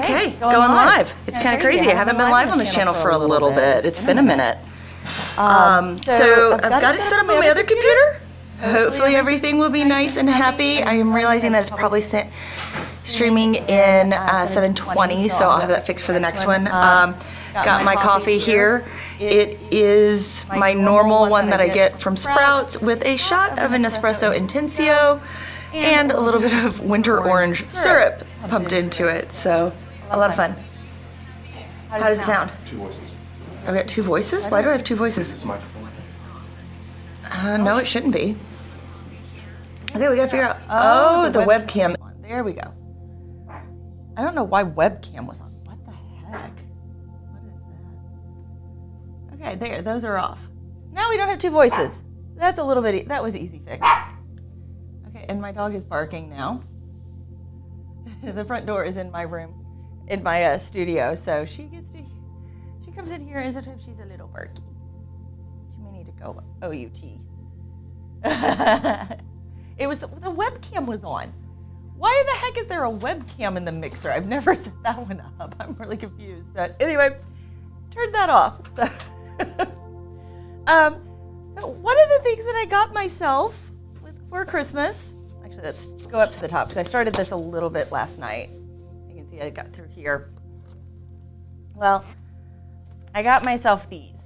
Okay, going live. It's kind of crazy. I haven't been live on this channel for a little bit. It's been a minute. So I've got it set up on my other computer. Hopefully everything will be nice and happy. I am realizing that it's probably streaming in 720, so I'll have that fixed for the next one. Got my coffee here. It is my normal one that I get from Sprouts with a shot of an espresso intenso and a little bit of winter orange syrup pumped into it. So a lot of fun. How does it sound? Two voices. I've got two voices? Why do I have two voices? This microphone. No, it shouldn't be. Okay, we gotta figure out. Oh, the webcam. There we go. I don't know why webcam was on. What the heck? What is that? Okay, there. Those are off. Now we don't have two voices. That's a little bit. That was easy fix. Okay, and my dog is barking now. The front door is in my room, in my studio, so she gets to. She comes in here, and sometimes she's a little barky. She may need to go OUT. It was the webcam was on. Why the heck is there a webcam in the mixer? I've never set that one up. I'm really confused. So anyway, turn that off. So, one of the things that I got myself for Christmas, actually let's go up to the top because I started this a little bit last night. You can see I got through here. Well, I got myself these.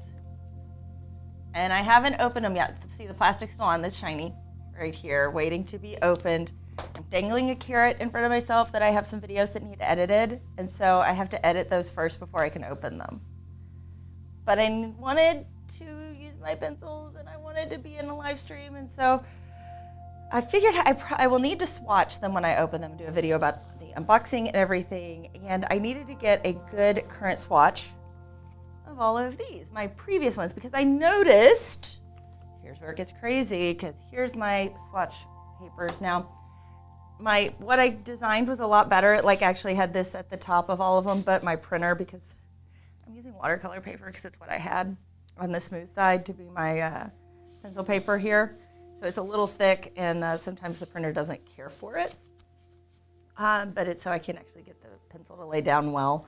And I haven't opened them yet. See, the plastic's still on, that's shiny, right here, waiting to be opened. I'm dangling a carrot in front of myself that I have some videos that need edited, and so I have to edit those first before I can open them. But I wanted to use my pencils, and I wanted to be in a live stream, and so I figured I will need to swatch them when I open them and do a video about the unboxing and everything, and I needed to get a good current swatch of all of these, my previous ones, because I noticed, here's where it gets crazy, because here's my swatch papers now. What I designed was a lot better. It actually had this at the top of all of them, but my printer, because I'm using watercolor paper because it's what I had on the smooth side to be my pencil paper here. So it's a little thick, and sometimes the printer doesn't care for it. But it's so I can actually get the pencil to lay down well.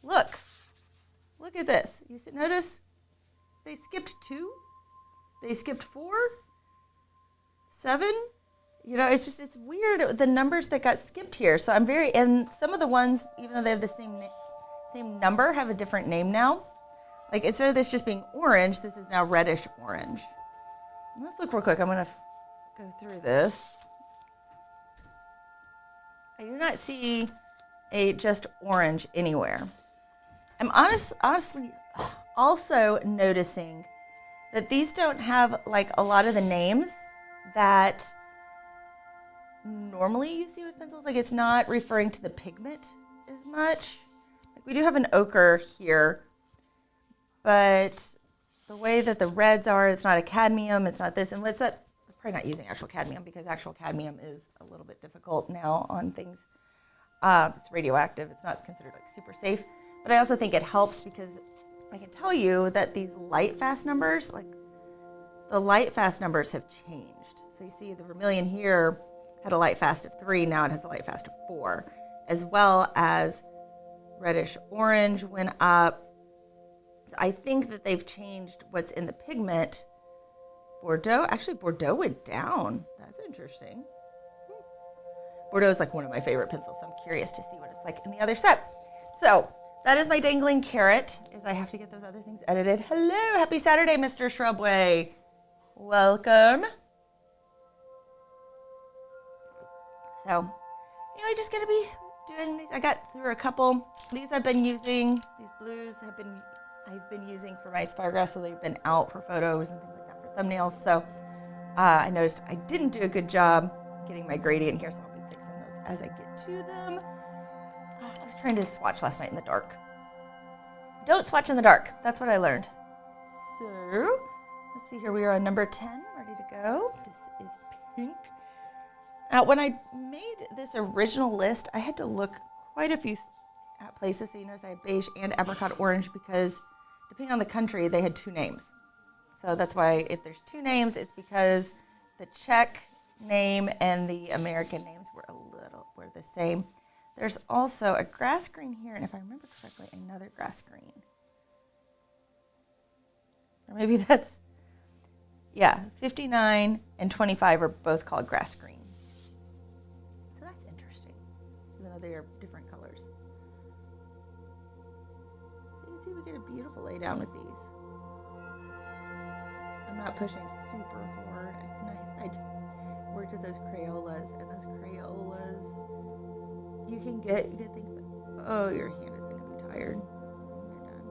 Look at this. You notice they skipped 2, they skipped 4, 7. You know, it's weird, the numbers that got skipped here. So and some of the ones, even though they have the same number, have a different name now. Like, instead of this just being orange, this is now reddish orange. Let's look real quick. I'm going to go through this. I do not see a just orange anywhere. I'm honestly also noticing that these don't have, a lot of the names that normally you see with pencils. It's not referring to the pigment as much. We do have an ochre here, but the way that the reds are, it's not a cadmium, it's not this, and what's that? I'm probably not using actual cadmium because actual cadmium is a little bit difficult now on things. It's radioactive, it's not considered super safe, but I also think it helps because I can tell you that these light fast numbers, the light fast numbers have changed. So you see the vermilion here had a light fast of 3, now it has a light fast of 4, as well as reddish orange went up. So I think that they've changed what's in the pigment. Bordeaux went down. That's interesting. Bordeaux is one of my favorite pencils, so I'm curious to see what it's like in the other set. So that is my dangling carrot, is I have to get those other things edited. Hello, happy Saturday, Mr. Shrubway. Welcome. So, anyway, just gonna be doing these. I got through a couple. These I've been using. These blues I've been using for my Spygrass, so they've been out for photos and things like that for thumbnails. So I noticed I didn't do a good job getting my gradient here, so I'll be fixing those as I get to them. I was trying to swatch last night in the dark. Don't swatch in the dark. That's what I learned. So let's see here. We are on number 10, ready to go. This is pink. When I made this original list, I had to look quite a few places. So you notice I have beige and apricot orange because depending on the country, they had 2 names. So that's why if there's 2 names, it's because the Czech name and the American names were the same. There's also a grass green here, and if I remember correctly, another grass green. Or maybe that's, yeah, 59 and 25 are both called grass green. So that's interesting, even though they are different colors. You can see we get a beautiful lay down with these. I'm not pushing super hard. It's nice. I worked with those Crayolas, and those Crayolas, you can get good things, but oh, your hand is going to be tired when you're done.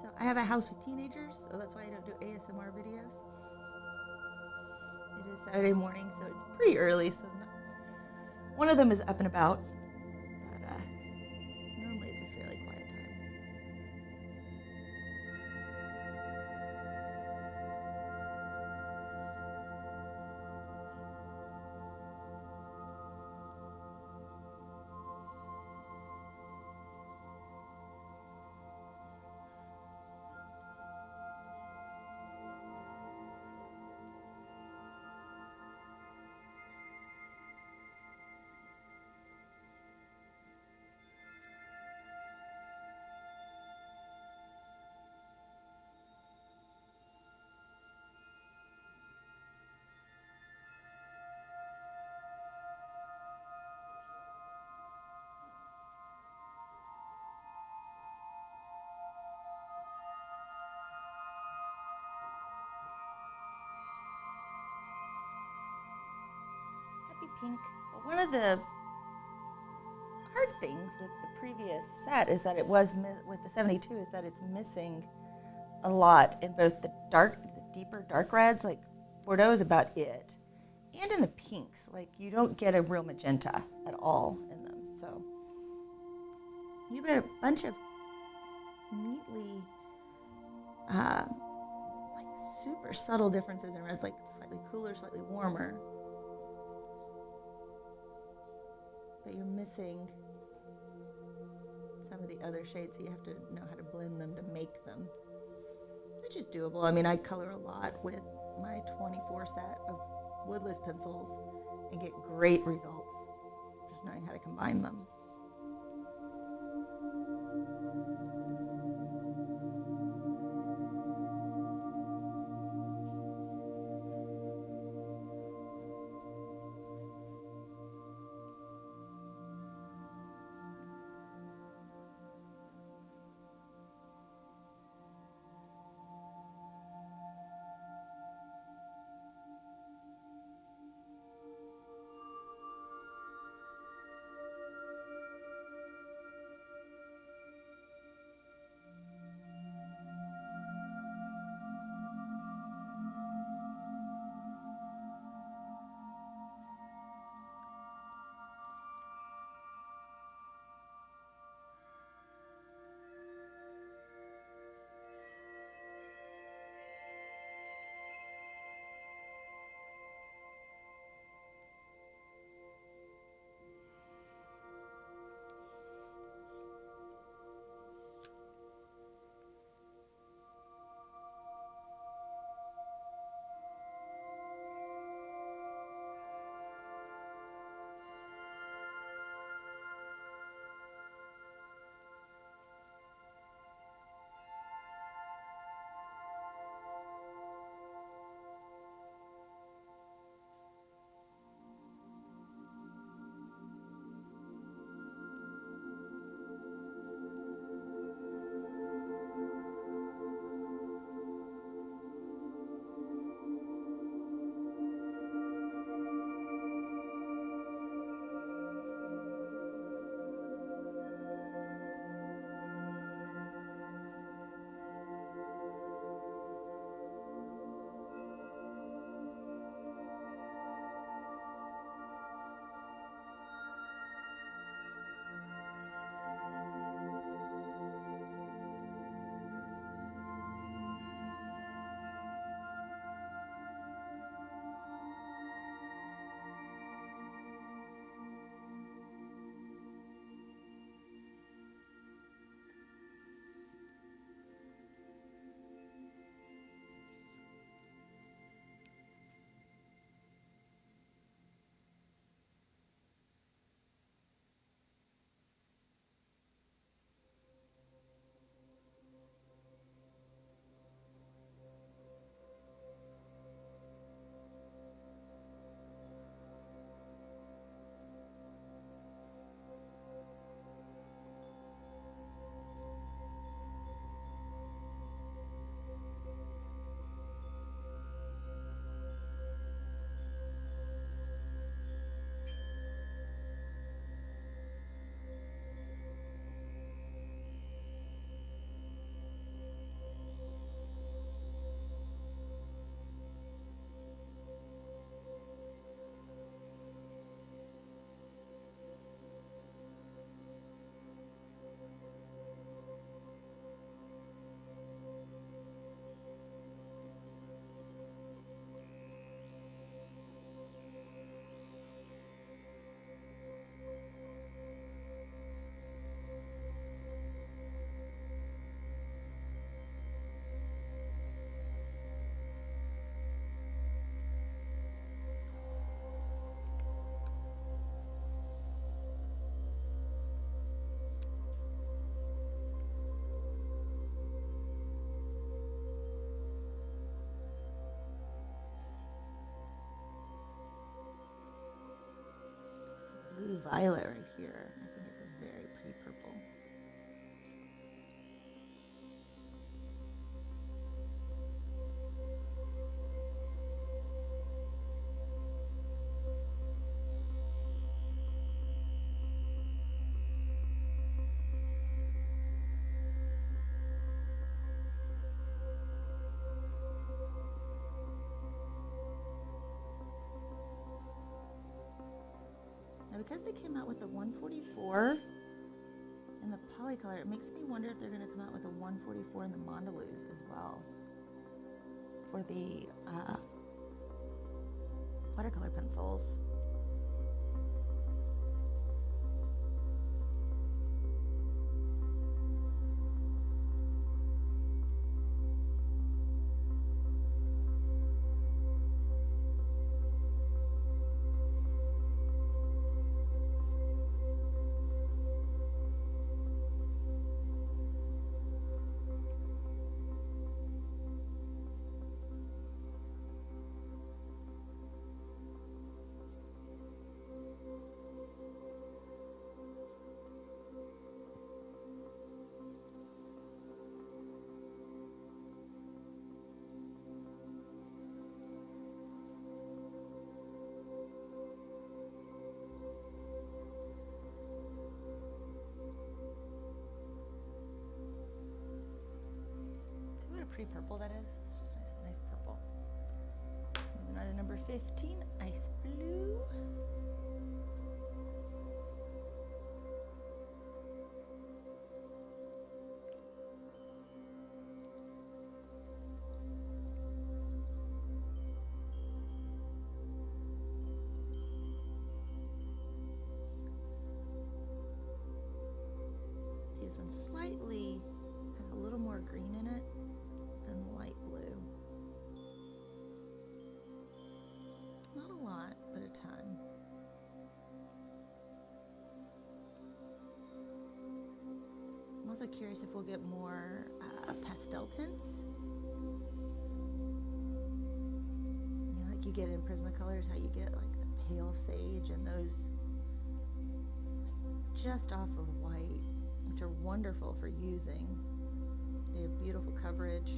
So I have a house with teenagers, so that's why I don't do ASMR videos. It is Saturday morning, so it's pretty early, so one of them is up and about, but normally it's a fairly quiet time. Pink. But one of the hard things with the previous set is that it was with the 72 is that it's missing a lot in both the deeper dark reds, like Bordeaux is about it, and in the pinks, like you don't get a real magenta at all in them. So you've got a bunch of neatly like super subtle differences in reds, like slightly cooler, slightly warmer. But you're missing some of the other shades, so you have to know how to blend them to make them, which is doable. I mean, I color a lot with my 24 set of woodless pencils and get great results just knowing how to combine them. violet right here. I think it's a very pretty purple. Now, because they came out with the 144 and the Polycolor, it makes me wonder if they're going to come out with a 144 in the Mondelez as well for the watercolor pencils. Pretty purple that is. It's just a nice purple. Moving on to number 15, ice blue. See, this one slightly has a little more green in it than light blue. Not a lot, but a ton. I'm also curious if we'll get more pastel tints. You know, like you get in Prismacolors, how you get like the pale sage and those like just off of white, which are wonderful for using. They have beautiful coverage.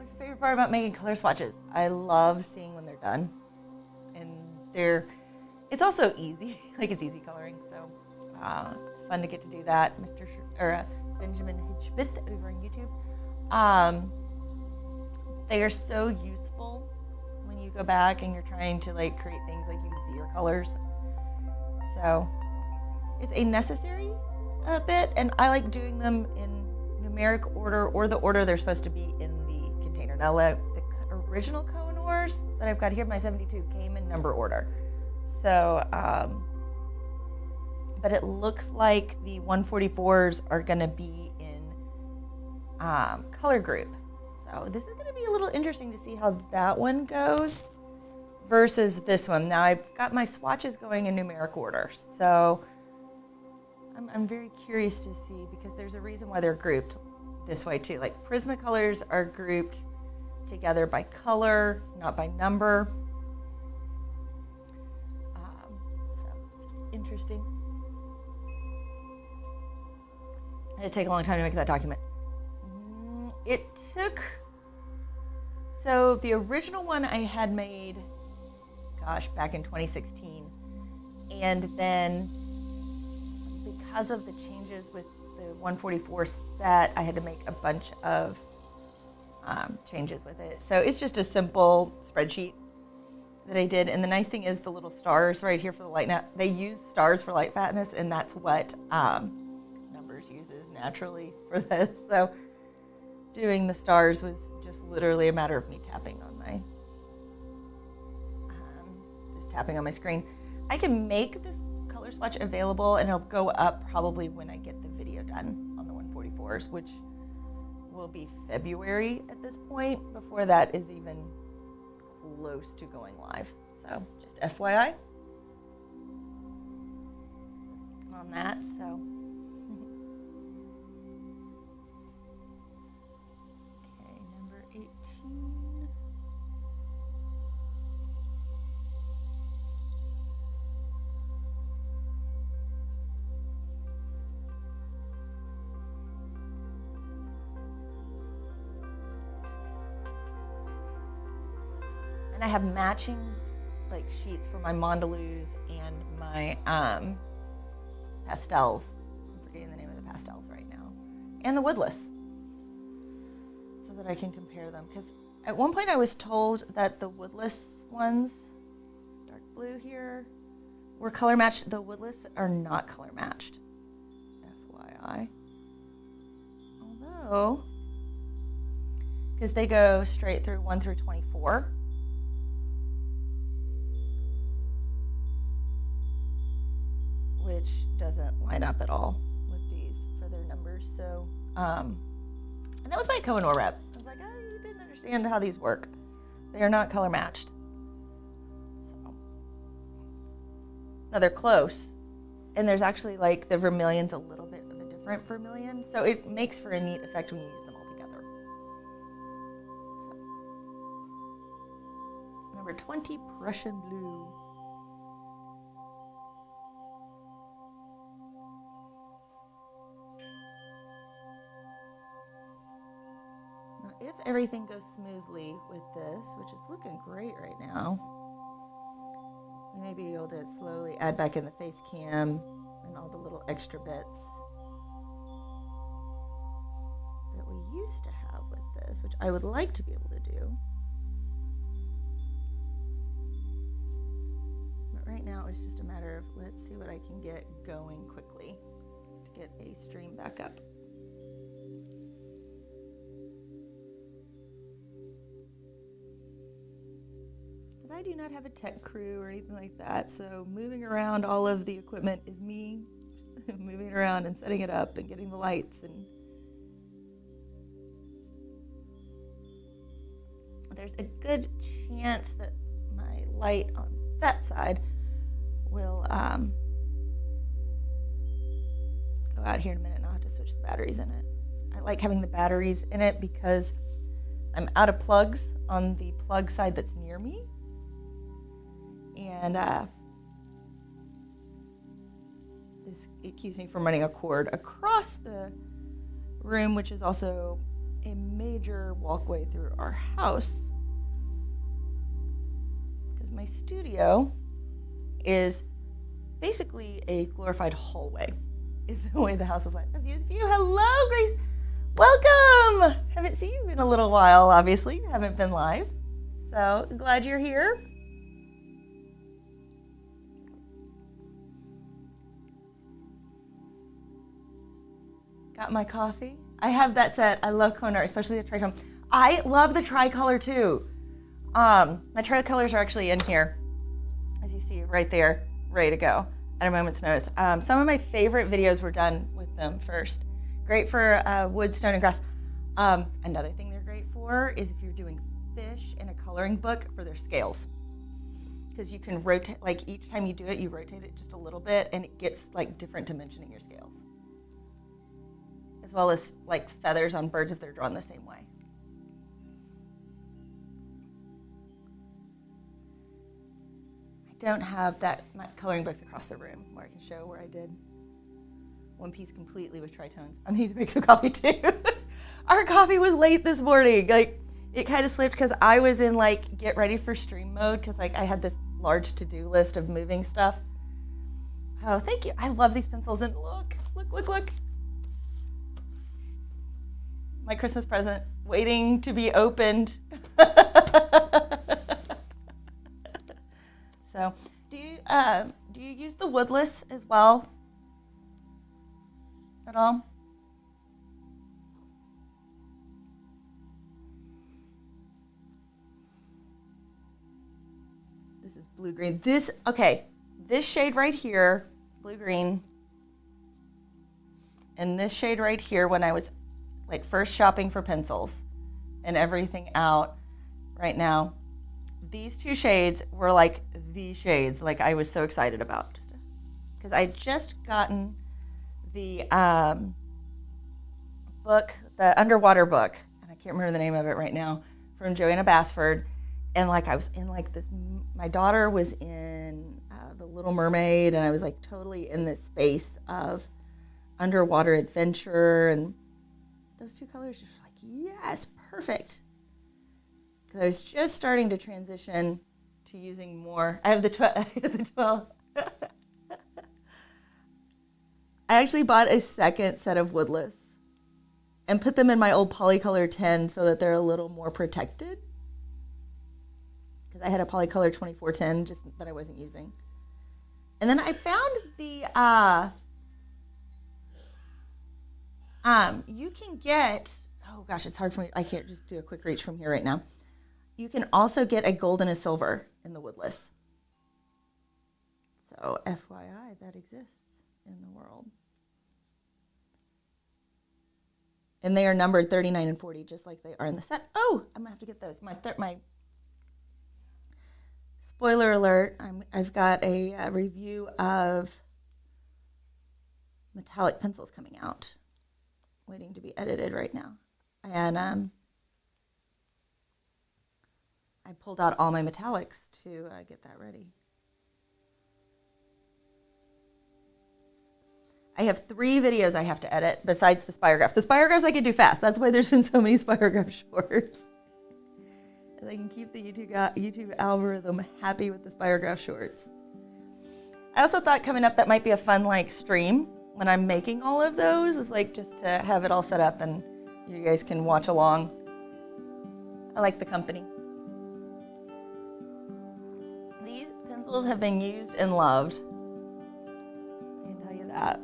What's your favorite part about making color swatches? I love seeing when they're done. And it's also easy. Like, it's easy coloring, so it's fun to get to do that. Benjamin Hitchbith over on YouTube. They are so useful when you go back and you're trying to like create things, like you can see your colors. So it's a necessary bit, and I like doing them in numeric order or the order they're supposed to be in the container. Now, the original Koh-I-Noors that I've got here, my 72, came in number order. So, but it looks like the 144s are going to be in color group. So this is going to be a little interesting to see how that one goes versus this one. Now, I've got my swatches going in numeric order. So I'm very curious to see, because there's a reason why they're grouped this way too. Like, Prismacolors are grouped together by color, not by number. So interesting. It did take a long time to make that document. So the original one I had made, back in 2016. And then because of the changes with the 144 set, I had to make a bunch of changes with it. So it's just a simple spreadsheet that I did. And the nice thing is the little stars right here for the light. Now, they use stars for light fatness, and that's what Numbers uses naturally for this. So doing the stars was just literally a matter of me tapping on my screen. I can make this color swatch available, and it'll go up probably when I get the video done on the 144s, which will be February at this point, before that is even close to going live. So just FYI on that. So okay, number 18. And I have matching like sheets for my Mondelez and my pastels. I'm forgetting the name of the pastels right now. And the woodless. So that I can compare them. Because at one point I was told that the woodless ones, dark blue here, were color matched. The woodless are not color matched. FYI. Although, because they go straight through 1 through 24. Which doesn't line up at all with these for their numbers. So, and that was my Koh-I-Noor rep. I was like, you didn't understand how these work. They are not color matched. So, now they're close. And there's actually like the vermilion's a little bit of a different vermilion. So it makes for a neat effect when you use them all together. So, number 20, Prussian blue. If everything goes smoothly with this, which is looking great right now, we may be able to slowly add back in the face cam and all the little extra bits that we used to have with this, which I would like to be able to do. But right now it's just a matter of, let's see what I can get going quickly to get a stream back up. I do not have a tech crew or anything like that, so moving around all of the equipment is me moving around and setting it up and getting the lights. And there's a good chance that my light on that side will go out here in a minute, and I'll have to switch the batteries in it. I like having the batteries in it because I'm out of plugs on the plug side that's near me. And it keeps me from running a cord across the room, which is also a major walkway through our house because my studio is basically a glorified hallway. Is the way the house is like. View. Hello, Grace. Welcome. Haven't seen you in a little while, obviously. Haven't been live. So glad you're here. Got my coffee. I have that set. I love Koh-I-Noor, especially the tritone. I love the tricolor too. My tricolors are actually in here, as you see right there, ready to go at a moment's notice. Some of my favorite videos were done with them first. Great for wood, stone, and grass. Another thing they're great for is if you're doing fish in a coloring book for their scales. Because you can rotate, like each time you do it, you rotate it just a little bit and it gets like different dimension in your scales. As well as like feathers on birds if they're drawn the same way. I don't have my coloring books across the room where I can show where I did one piece completely with tritones. I need to make some coffee too. Our coffee was late this morning. Like it kind of slipped because I was in like get ready for stream mode because like I had this large to-do list of moving stuff. Oh, thank you. I love these pencils and look. My Christmas present waiting to be opened. So, do you use the woodless as well? At all? This is blue-green. This shade right here, blue-green, and this shade right here when I was like first shopping for pencils and everything out right now, these two shades were like the shades like I was so excited about. Because I just gotten the book, the underwater book, and I can't remember the name of it right now, from Joanna Basford. And like I was in like this, my daughter was in The Little Mermaid, and I was like totally in this space of underwater adventure, and those two colors are like, yes, perfect. Because I was just starting to transition to using more. I have the 12. I actually bought a second set of woodless and put them in my old Polycolor 10 so that they're a little more protected. Because I had a Polycolor 2410 just that I wasn't using. And then I found the, you can get, oh gosh, it's hard for me. I can't just do a quick reach from here right now. You can also get a gold and a silver in the woodless. So FYI, that exists in the world. And they are numbered 39 and 40, just like they are in the set. Oh, I'm gonna have to get those. My spoiler alert, I've got a review of metallic pencils coming out, waiting to be edited right now. And I pulled out all my metallics to get that ready. I have 3 videos I have to edit besides the spirograph. The spirographs I can do fast. That's why there's been so many spirograph shorts. And I can keep the YouTube algorithm happy with the spirograph shorts. I also thought coming up that might be a fun like stream when I'm making all of those, is like just to have it all set up and you guys can watch along. I like the company. These pencils have been used and loved. I can tell you that.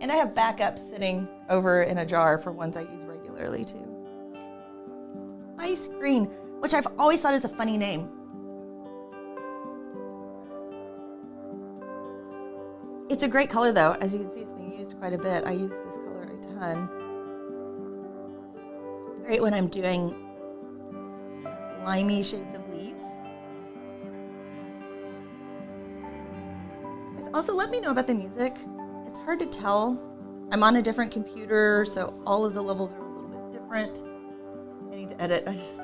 And I have backups sitting over in a jar for ones I use regularly too. Ice Green, which I've always thought is a funny name. It's a great color though. As you can see, it's being used quite a bit. I use this color a ton. Great when I'm doing limey shades of leaves. Guys, also let me know about the music. It's hard to tell. I'm on a different computer, so all of the levels are a little bit different. I need to edit. I just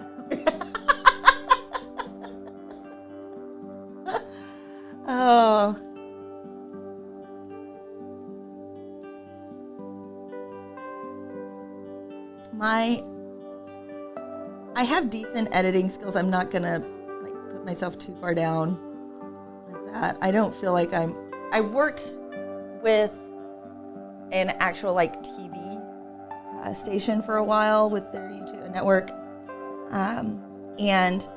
oh. I have decent editing skills. I'm not gonna like put myself too far down like that. I don't feel like I worked with an actual like TV station for a while with their YouTube network, and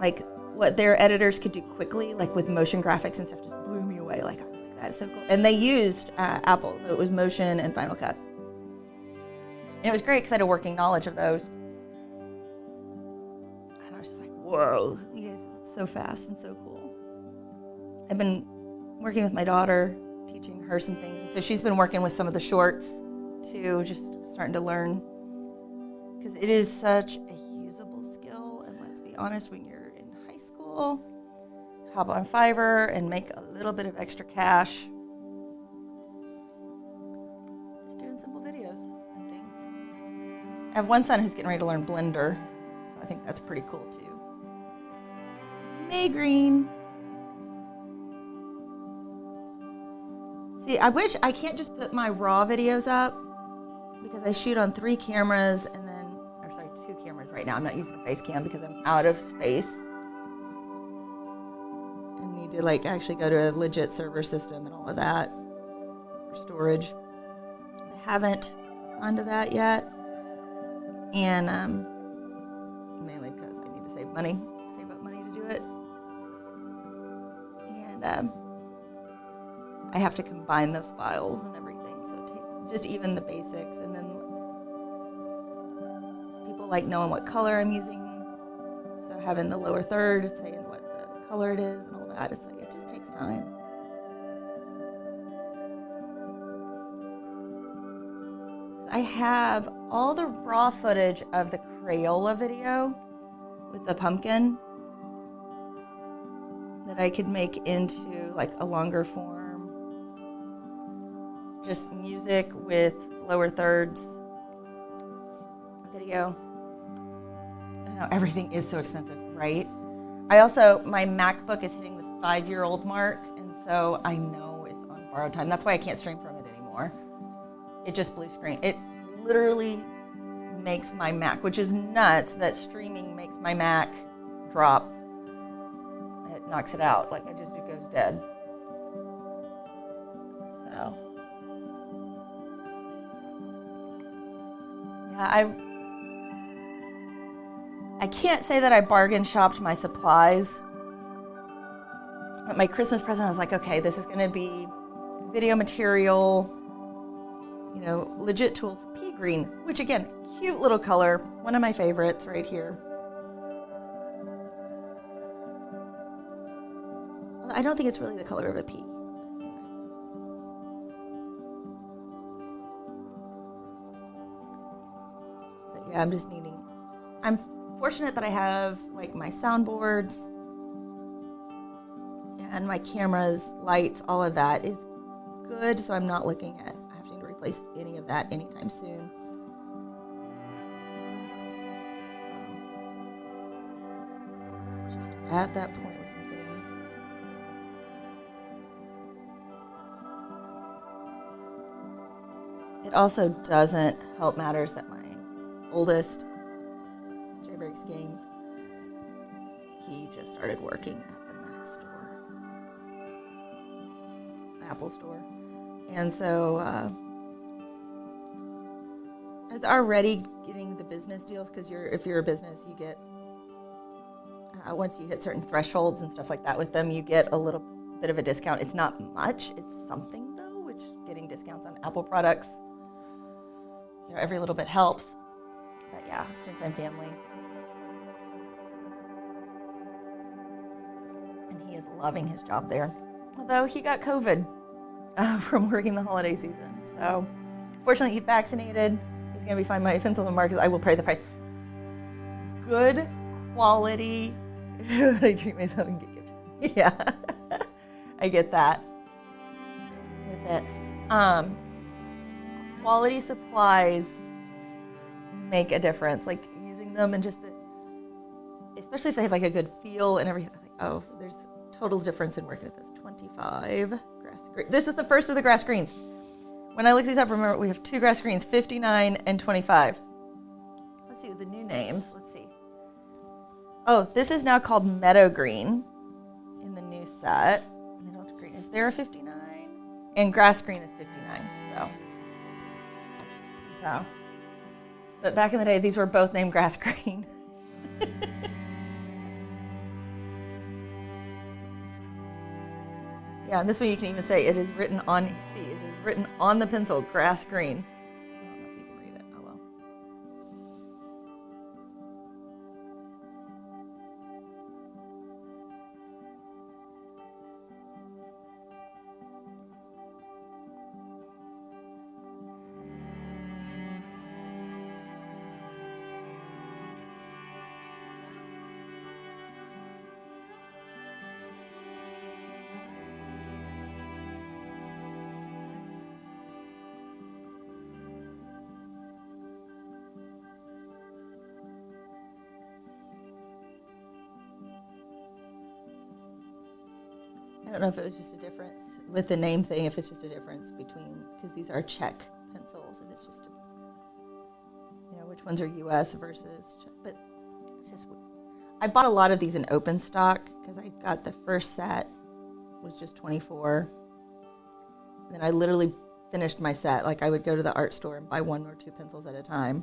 like what their editors could do quickly, like with motion graphics and stuff, just blew me away. Like I was like, that is so cool. And they used Apple, so it was Motion and Final Cut, and it was great because I had a working knowledge of those. And I was just like, whoa, you guys, it's so fast and so cool. I've been working with my daughter, teaching her some things. So she's been working with some of the shorts too, just starting to learn. Because it is such a usable skill. And let's be honest, when you're in high school, hop on Fiverr and make a little bit of extra cash. Just doing simple videos and things. I have one son who's getting ready to learn Blender. So I think that's pretty cool too. May Green. See, I wish I can't just put my raw videos up because I shoot on 3 cameras and then, or sorry, 2 cameras right now. I'm not using a face cam because I'm out of space. I need to like actually go to a legit server system and all of that for storage. I haven't gone to that yet. And mainly because I need to save up money to do it. And I have to combine those files and everything, so take just even the basics, and then people like knowing what color I'm using, so having the lower third, saying what the color it is and all that, it's like, it just takes time. I have all the raw footage of the Crayola video with the pumpkin that I could make into like a longer form. Just music with lower thirds video. I know everything is so expensive, right? My MacBook is hitting the 5-year-old mark, and so I know it's on borrowed time. That's why I can't stream from it anymore. It just blue screen. It literally makes my Mac, which is nuts that streaming makes my Mac drop. It knocks it out. Like it goes dead. So. I can't say that I bargain shopped my supplies. But my Christmas present, I was like, okay, this is going to be video material, legit tools. Pea green, which again, cute little color. One of my favorites right here. I don't think it's really the color of a pea. Yeah, I'm fortunate that I have like my soundboards and my cameras, lights, all of that is good. So I'm not looking at having to replace any of that anytime soon. So, just at that point with some things. It also doesn't help matters that my oldest, J-Breaks Games, he just started working at the Mac store, the Apple store. And so I was already getting the business deals because if you're a business, you get, once you hit certain thresholds and stuff like that with them, you get a little bit of a discount. It's not much, it's something though, which getting discounts on Apple products, every little bit helps. But yeah, since I'm family. And he is loving his job there. Although he got COVID from working the holiday season. So fortunately he's vaccinated. He's going to be fine. My offense on the market, I will pay the price. Good quality. I treat myself and get gifted. Yeah, I get that with it. Quality supplies make a difference, like using them and just especially if they have like a good feel and everything. Like, oh, there's total difference in working with those 25 grass greens. This is the first of the grass greens. when I look these up, remember we have 2 grass greens, 59 and 25. Let's see the new names. Let's see. Oh, this is now called Meadow Green in the new set. Middle green, is there a 59? And grass green is 59, so. But back in the day, these were both named grass green. Yeah, and this one you can even say it is written on, see, it is written on the pencil, grass green. I don't know if you can read it, oh well. I don't know if it was just a difference with the name thing, if it's just a difference between, because these are Czech pencils, and it's just, which ones are US versus Czech, but it's just, I bought a lot of these in open stock, because I got the first set was just 24, and then I literally finished my set. Like, I would go to the art store and buy 1 or 2 pencils at a time,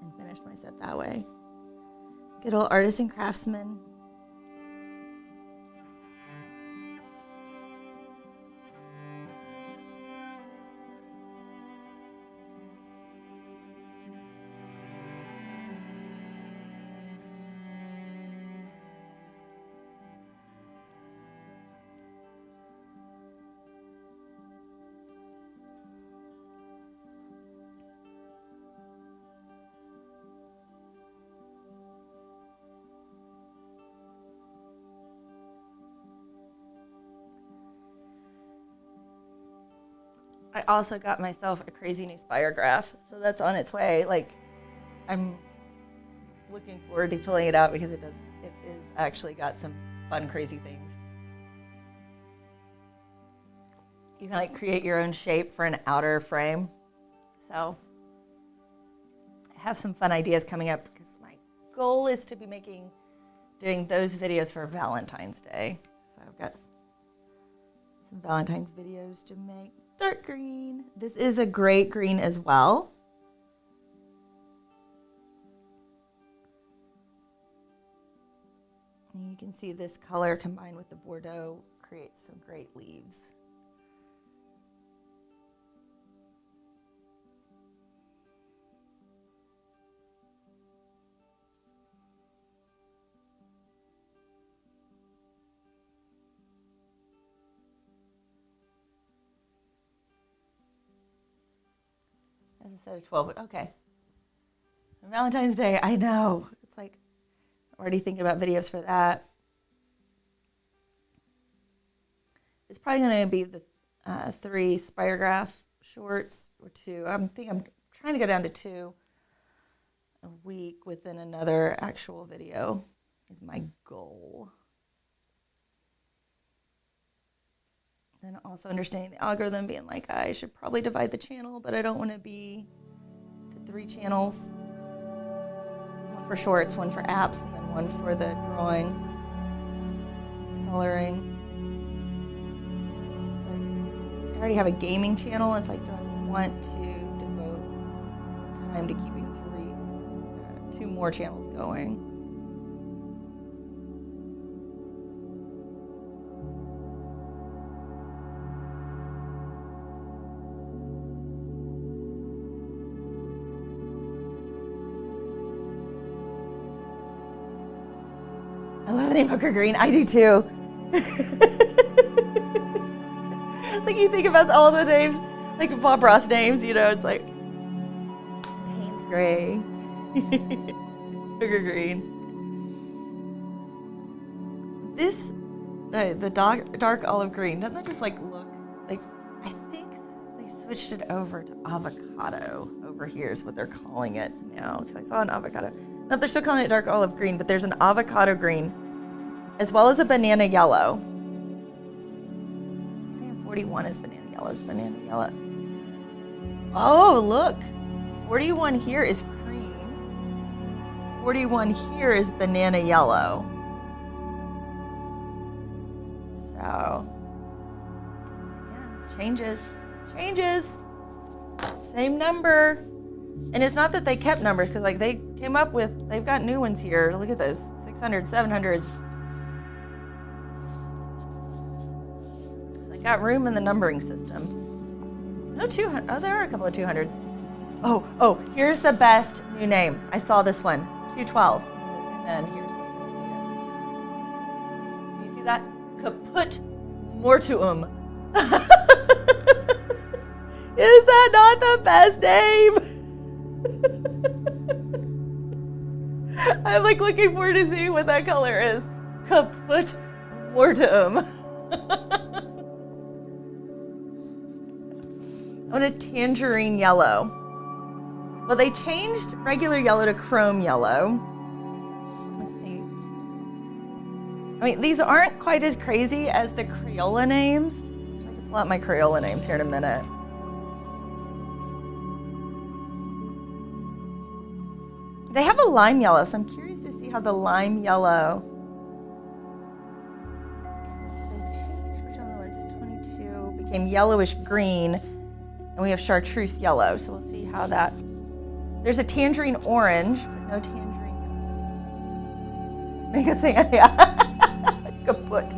and finished my set that way. Good old artists and craftsmen. I also got myself a crazy new spirograph, so that's on its way. Like, I'm looking forward to filling it out because it is actually got some fun, crazy things. You can like create your own shape for an outer frame. So I have some fun ideas coming up because my goal is to be doing those videos for Valentine's Day. So I've got some Valentine's videos to make. Dark green. This is a great green as well. And you can see this color combined with the Bordeaux creates some great leaves. Instead of 12, okay. Valentine's Day, I know. It's like, I'm already thinking about videos for that. It's probably going to be the 3 spirograph shorts or 2. I'm trying to go down to 2 a week within another actual video is my goal. And also understanding the algorithm, being like, I should probably divide the channel, but I don't want to be to 3 channels. One for shorts, one for apps, and then one for the drawing, coloring. It's like, I already have a gaming channel. It's like, do I want to devote time to keeping 2 more channels going? I love the name Hooker Green. I do too. It's like you think about all the names, like Bob Ross names, it's like Payne's Gray, Hooker Green. This, the dark olive green, doesn't that just like look like, I think they switched it over to avocado over here is what they're calling it now, because I saw an avocado. No, they're still calling it dark olive green, but there's an avocado green as well as a banana yellow. I think 41 is banana yellow's banana yellow. Oh, look. 41 here is cream. 41 here is banana yellow. So, again, changes. Same number. And it's not that they kept numbers, because like they came up with, they've got new ones here. Look at those, 600s, 700s. They got room in the numbering system. No 200, oh, there are a couple of 200s. Oh, here's the best new name. I saw this one, 212. And here, so you can see it. Do you see that? Kaput mortuum. Is that not the best name? I'm like looking forward to seeing what that color is. Kaput mortuum. I want a tangerine yellow. Well, they changed regular yellow to chrome yellow. Let's see. I mean, these aren't quite as crazy as the Crayola names. I can pull out my Crayola names here in a minute. They have a lime yellow, so I'm curious to see how the lime yellow. Because they changed, which one was it? 22 became yellowish green, and we have chartreuse yellow. So we'll see how that. There's a tangerine orange, but no tangerine yellow. Make us sing, yeah. Kaput.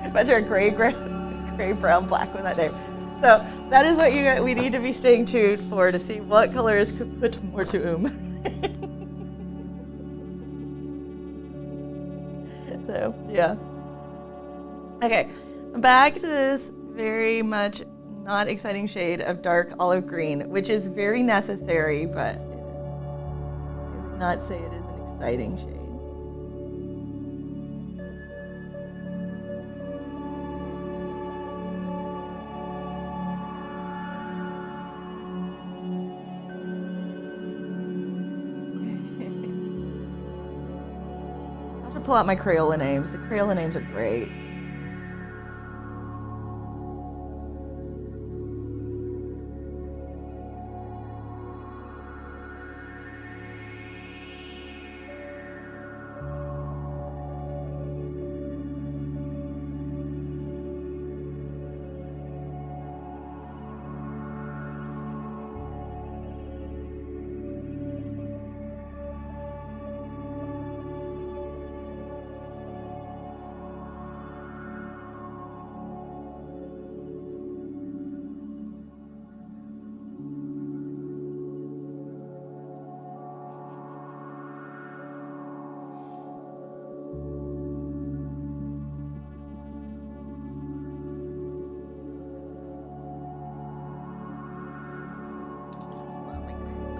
Imagine a gray, brown, black with that name. So that is what we need to be staying tuned for to see what color is kaput mortuum. So, yeah. Okay, back to this very much not exciting shade of dark olive green, which is very necessary, but it is. I would not say it is an exciting shade. Pull out my Crayola names. The Crayola names are great.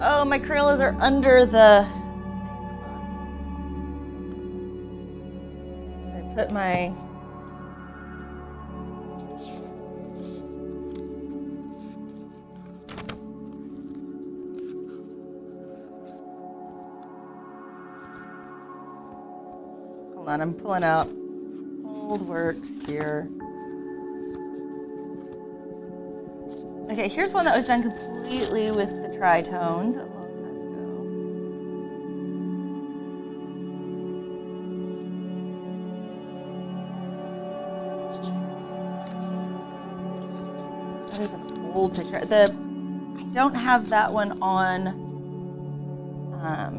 Oh, my Crayolas are under the... Did I put my... Hold on, I'm pulling out old works here. Okay, here's one that was done completely with the tritones a long time ago. That is an old picture. I don't have that one on, I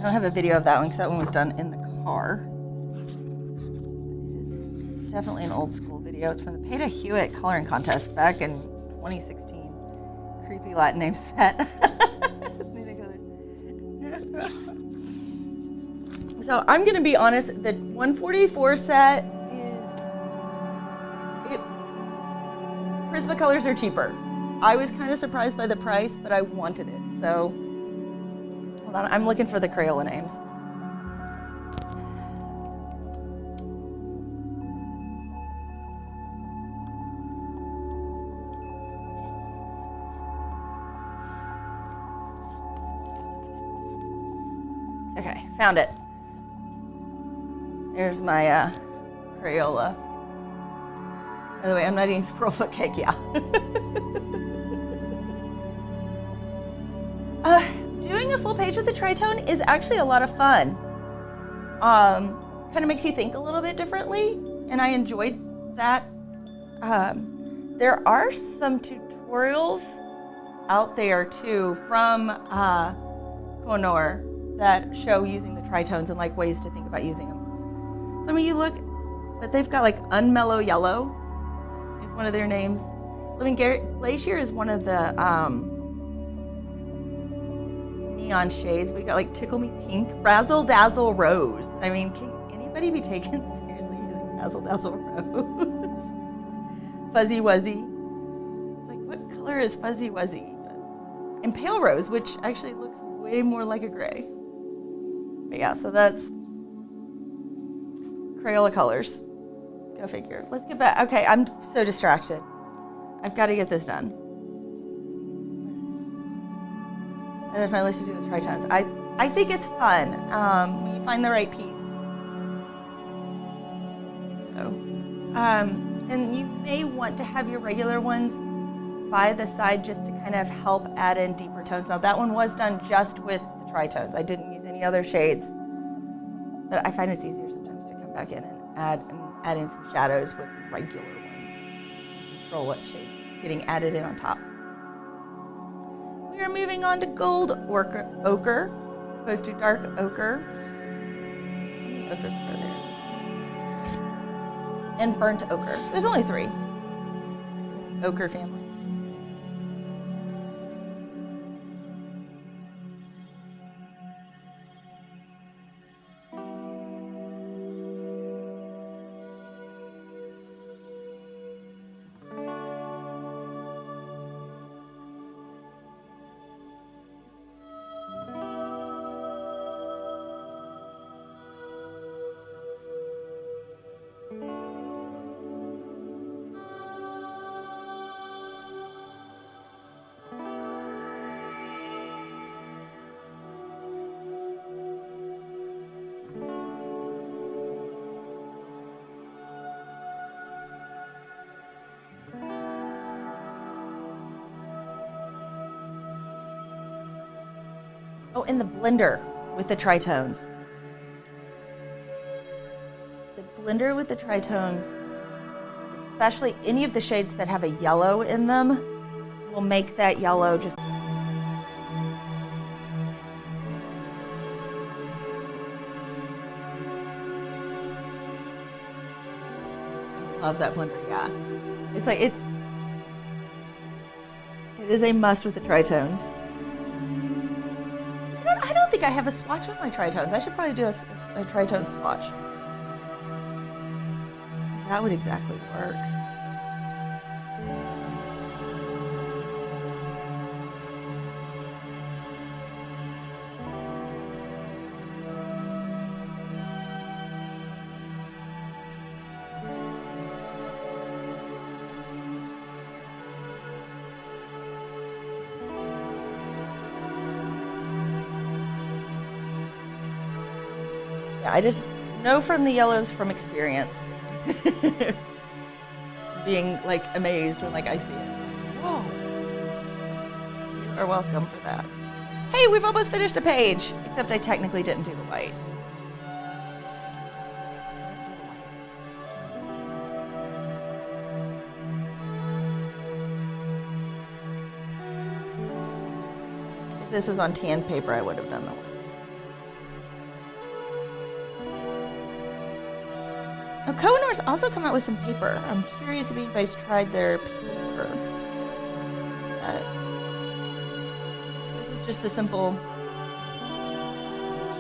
don't have a video of that one because that one was done in the car. It is definitely an old school video. It's from the Peta Hewitt coloring contest back in 2016. Creepy Latin name set. So I'm going to be honest, the 144 set is, Prismacolors are cheaper. I was kind of surprised by the price, but I wanted it. So hold on, I'm looking for the Crayola names. Okay, found it. Here's my Crayola. By the way, I'm not eating squirrel foot cake, yeah. Doing a full page with the tritone is actually a lot of fun. Kind of makes you think a little bit differerly, and I enjoyed that. There are some tutorials out there too from Koh-I-Noor that show using the tritones and like ways to think about using them. So I mean, you look, but they've got like Unmellow Yellow is one of their names. Living Glacier is one of the neon shades. We got like Tickle Me Pink, Razzle Dazzle Rose. I mean, can anybody be taken seriously using Razzle Dazzle Rose? Fuzzy Wuzzy. It's like, what color is Fuzzy Wuzzy? And Pale Rose, which actually looks way more like a gray. But yeah, so that's Crayola colors. Go figure. Let's get back. Okay, I'm so distracted. I've got to get this done. And then finally to do with tritones. I think it's fun when you find the right piece. So, and you may want to have your regular ones by the side just to kind of help add in deeper tones. Now that one was done just with the tritones. I didn't use any other shades, but I find it's easier sometimes to come back in and add in some shadows with regular ones. Control what shades getting added in on top. We are moving on to gold ochre as opposed to dark ochre. How many ochres are there? And burnt ochre. There's only 3 in the ochre family. Oh, and the blender with the tritones. The blender with the tritones, especially any of the shades that have a yellow in them, will make that yellow just... I love that blender, yeah. It's like, it is a must with the tritones. I don't think I have a swatch with my tritones. I should probably do a tritone swatch. That would exactly work. I just know from the yellows from experience. Being like amazed when like I see it. Whoa. You are welcome for that. Hey, we've almost finished a page. Except I technically didn't do the white. If this was on tan paper, I would have done the white. Oh, Koh-I-Noor's also come out with some paper. I'm curious if anybody's tried their paper. This is just the simple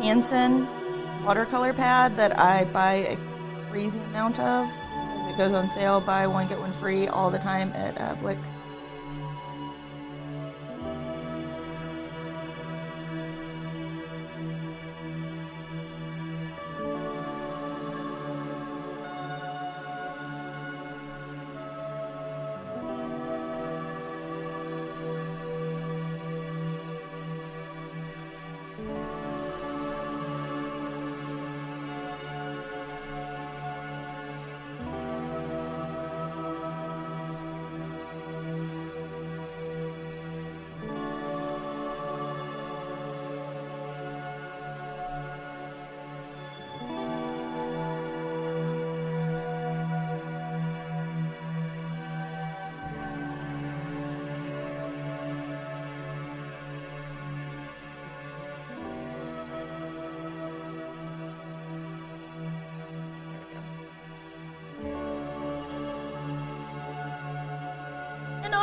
Canson watercolor pad that I buy a crazy amount of because it goes on sale, buy one, get one free all the time at Blick.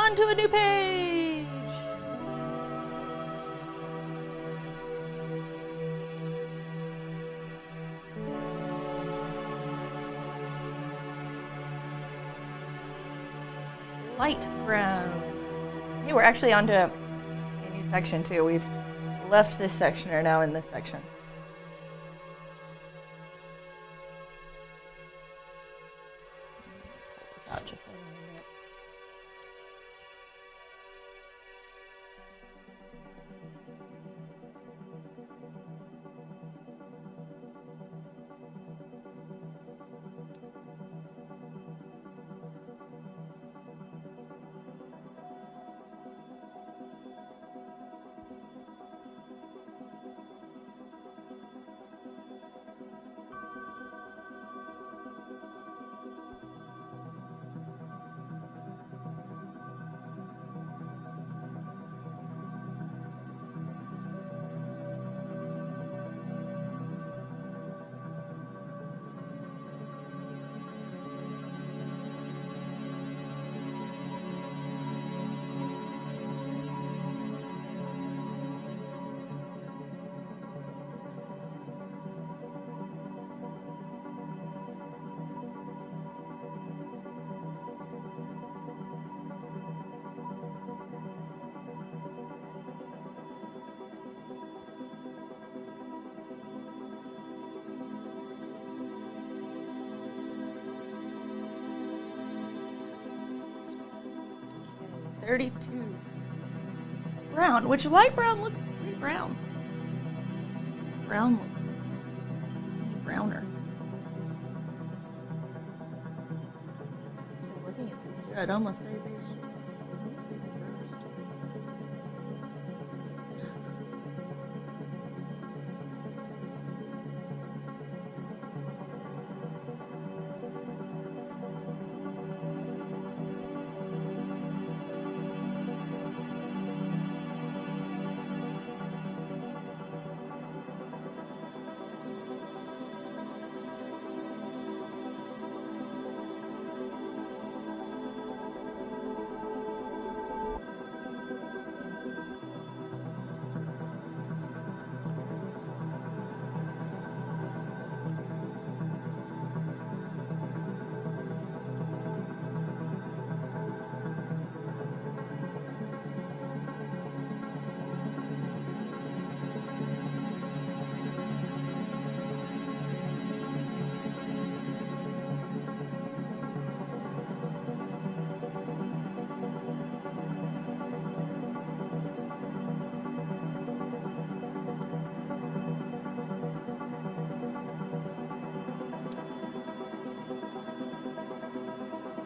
On to a new page. Light brown. Hey, we're actually onto a new section too. We've left this section, are now in this section. Out just a little bit. Okay, 32. Brown, which light brown looks pretty brown. Brown looks any browner. Actually, looking at these two, I'd almost say they should be reversed.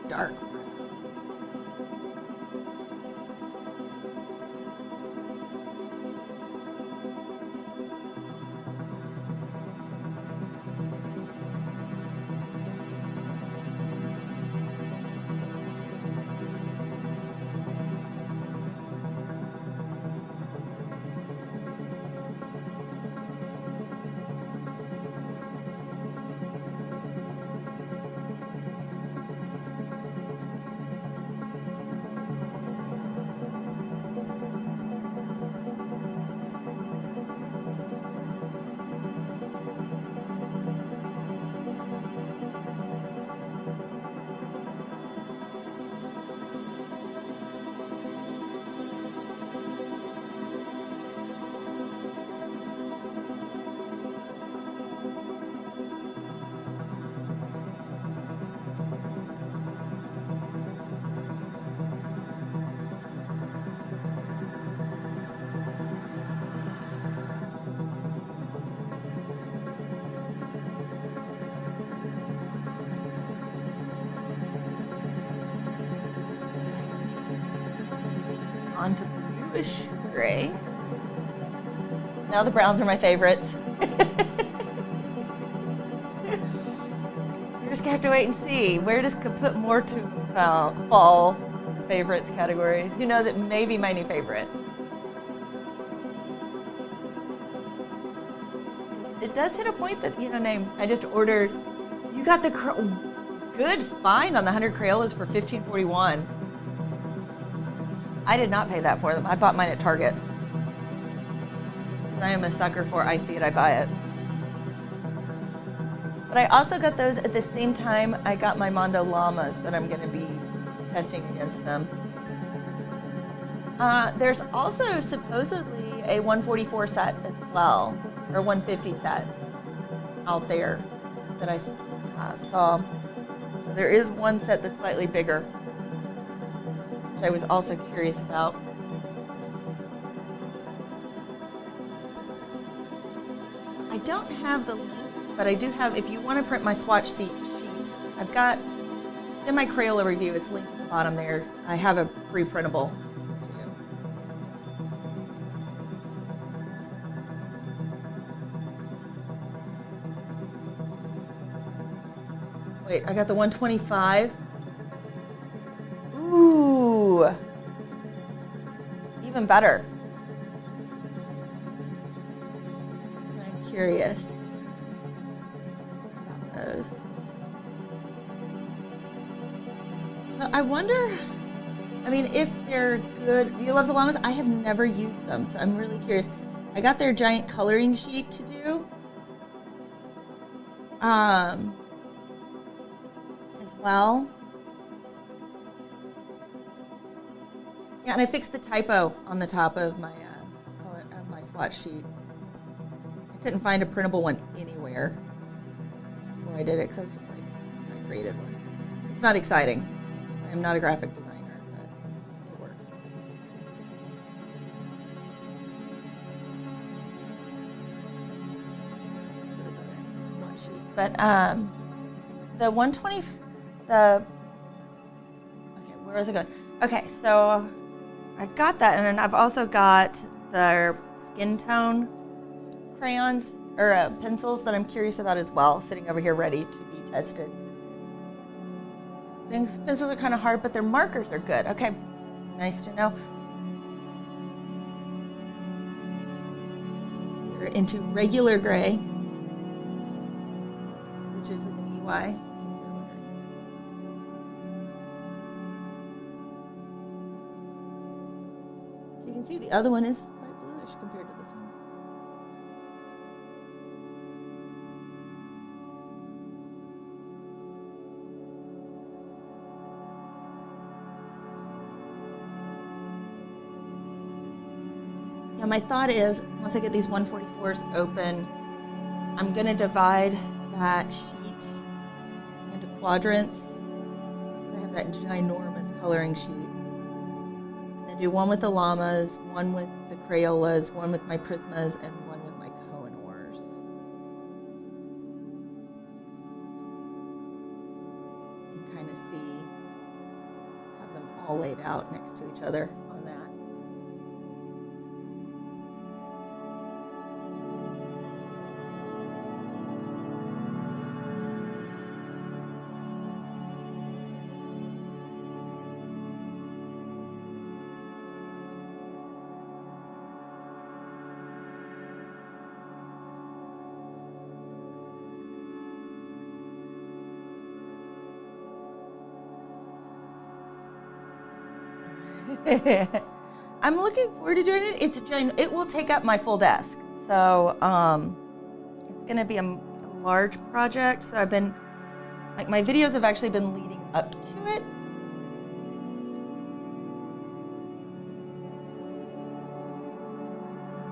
Dark brown. Onto bluish gray. Now the browns are my favorites. You're just gonna have to wait and see. Where does Kaput more to fall favorites category? Who knows? It may be my new favorite. It does hit a point that, name. I just ordered. You got the good find on the 100 Crayolas for $15.41. I did not pay that for them. I bought mine at Target. I am a sucker for I see it, I buy it. But I also got those at the same time I got my Mondo Llamas that I'm going to be testing against them. There's also supposedly a 144 set as well, or 150 set out there that I saw. So there is one set that's slightly bigger, which I was also curious about. I don't have the link, but I do have, if you want to print my swatch sheet, I've got, it's in my Crayola review, it's linked at the bottom there. I have a free printable too. Wait, I got the 125. Ooh, even better. I'm curious about those. So I wonder, I mean, if they're good. You love the llamas? I have never used them, so I'm really curious. I got their giant coloring sheet to do. As well. Yeah, and I fixed the typo on the top of my my swatch sheet. I couldn't find a printable one anywhere before I did it, because I was just like, so I created one. It's not exciting. I am not a graphic designer, but it works. For the coloring swatch sheet. But the 120, okay, where was it going? Okay, so I got that, and then I've also got the skin tone crayons, or pencils that I'm curious about as well, sitting over here ready to be tested. These pencils are kind of hard, but their markers are good. Okay, nice to know. We're into regular gray, which is with an EY. So you can see the other one is quite bluish compared to this one. Yeah, my thought is, once I get these 144s open, I'm gonna divide that sheet into quadrants. I have that ginormous coloring sheet. I do one with the llamas, one with the Crayolas, one with my Prismas, and one with my Koh-I-Noors. And kind of see, have them all laid out next to each other on that. I'm looking forward to doing it. It will take up my full desk, so it's going to be a large project. So I've been, like, my videos have actually been leading up to it.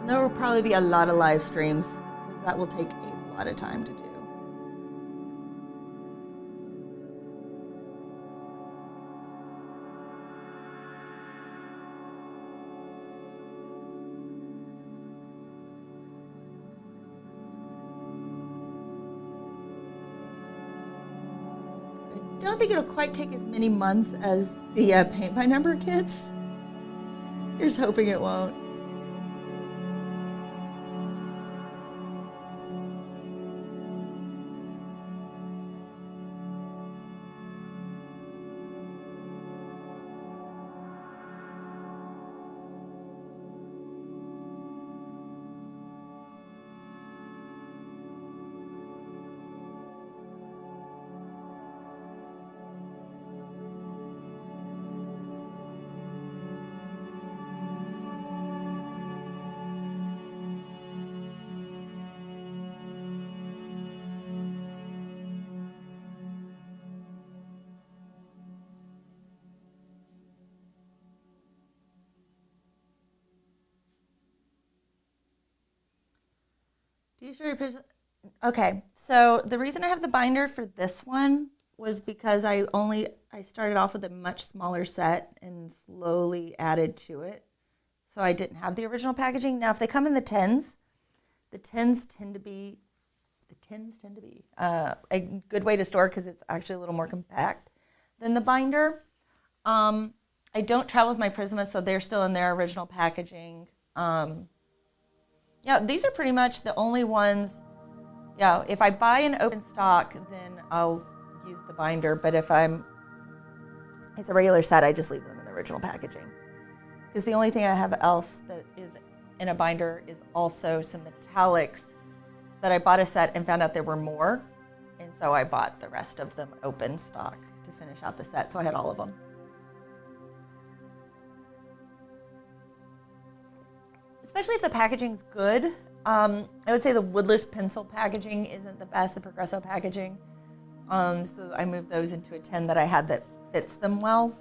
And there will probably be a lot of live streams, because that will take a lot of time to do. I don't think it'll quite take as many months as the paint by number kits. Here's hoping it won't. Do you show your picture? Okay, so the reason I have the binder for this one was because I started off with a much smaller set and slowly added to it. So I didn't have the original packaging. Now, if they come in the tins tend to be a good way to store because it's actually a little more compact than the binder. I don't travel with my Prisma, so they're still in their original packaging. Yeah, these are pretty much the only ones. Yeah, if I buy an open stock, then I'll use the binder. But if it's a regular set, I just leave them in the original packaging. Because the only thing I have else that is in a binder is also some metallics that I bought a set and found out there were more. And so I bought the rest of them open stock to finish out the set. So I had all of them. Especially if the packaging's good. I would say the woodless pencil packaging isn't the best, the Progresso packaging. So I moved those into a tin that I had that fits them well.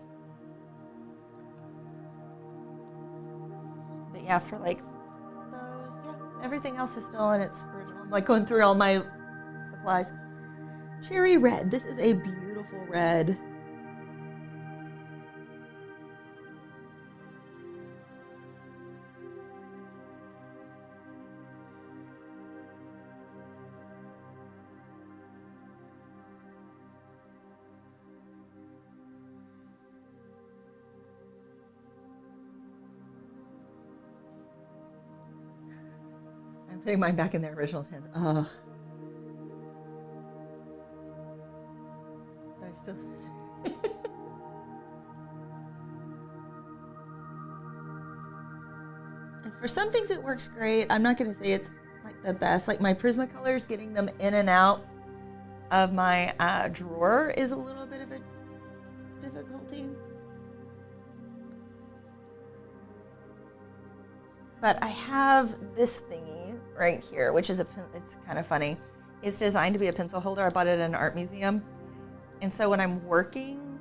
But yeah, for like those, yeah, everything else is still in its original. I'm like going through all my supplies. Cherry red. This is a beautiful red. I'm putting mine back in their original tins. Ugh. But I still... And for some things it works great. I'm not going to say it's like the best. Like my Prismacolors, getting them in and out of my drawer is a little bit of a difficulty. But I have this thingy right here, which is it's kind of funny. It's designed to be a pencil holder. I bought it at an art museum. And so when I'm working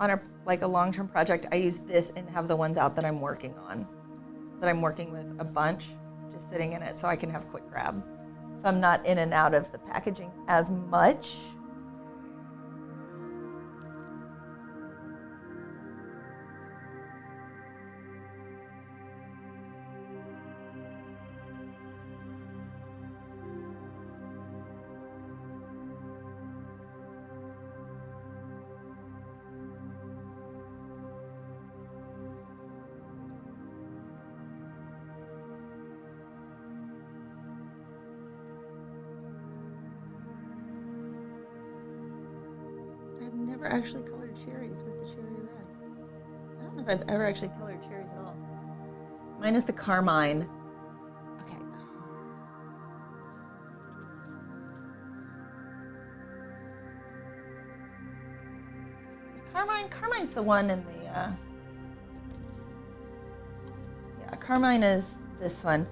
on a long-term project, I use this and have the ones out that I'm working on, that I'm working with a bunch, just sitting in it so I can have quick grab. So I'm not in and out of the packaging as much. I've never actually colored cherries with the cherry red. I don't know if I've ever actually colored cherries at all. Mine is the carmine. Okay. Carmine's the one in the, yeah, carmine is this one.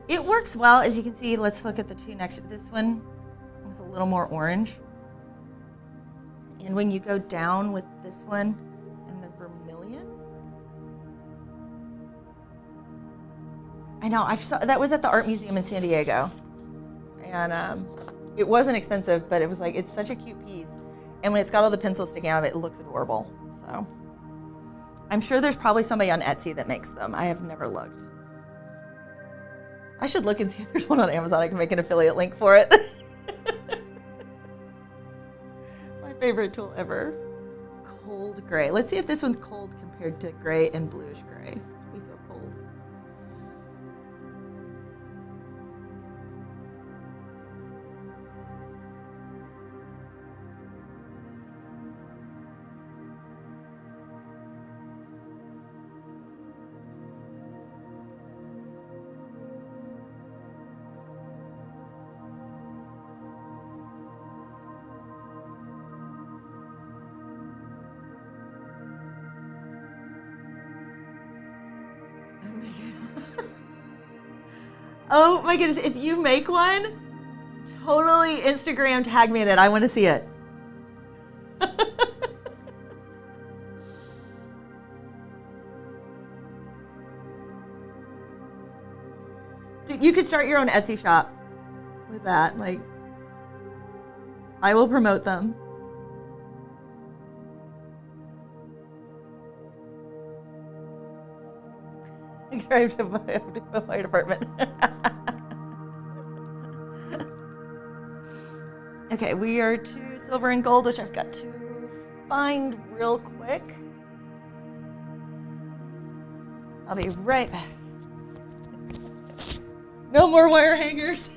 It works well, as you can see. Let's look at the two next to this one. It's a little more orange. And when you go down with this one and the vermilion, I know that was at the art museum in San Diego, and it wasn't expensive, but it was like, it's such a cute piece, and when it's got all the pencils sticking out of it, it looks adorable. So I'm sure there's probably somebody on Etsy that makes them. I have never looked. I should look and see if there's one on Amazon. I can make an affiliate link for it. Favorite tool ever. Cold gray. Let's see if this one's cold compared to gray and bluish gray. We feel cold. Oh my goodness, if you make one, totally Instagram tag me in it. I want to see it. Dude, you could start your own Etsy shop. with that. Like, I will promote them. Drive to my fire department. Okay, we are to silver and gold, which I've got to find real quick. I'll be right back. No more wire hangers.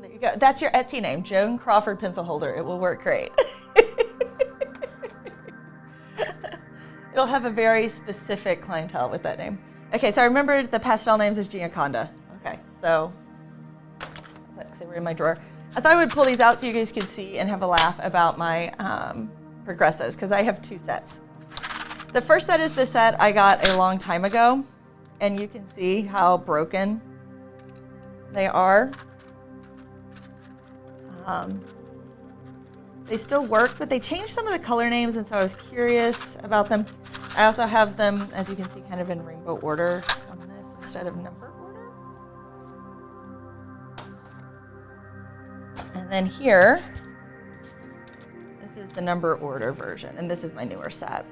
There you go. That's your Etsy name, Joan Crawford Pencil Holder. It will work great. It'll have a very specific clientele with that name. Okay, so I remembered the pastel names of Gioconda. Okay, so they were in my drawer. I thought I would pull these out so you guys could see and have a laugh about my Progressos, because I have two sets. The first set is the set I got a long time ago, and you can see how broken they are. They still work, but they changed some of the color names, and so I was curious about them. I also have them, as you can see, kind of in rainbow order on this instead of number order. And then here, this is the number order version, and this is my newer set.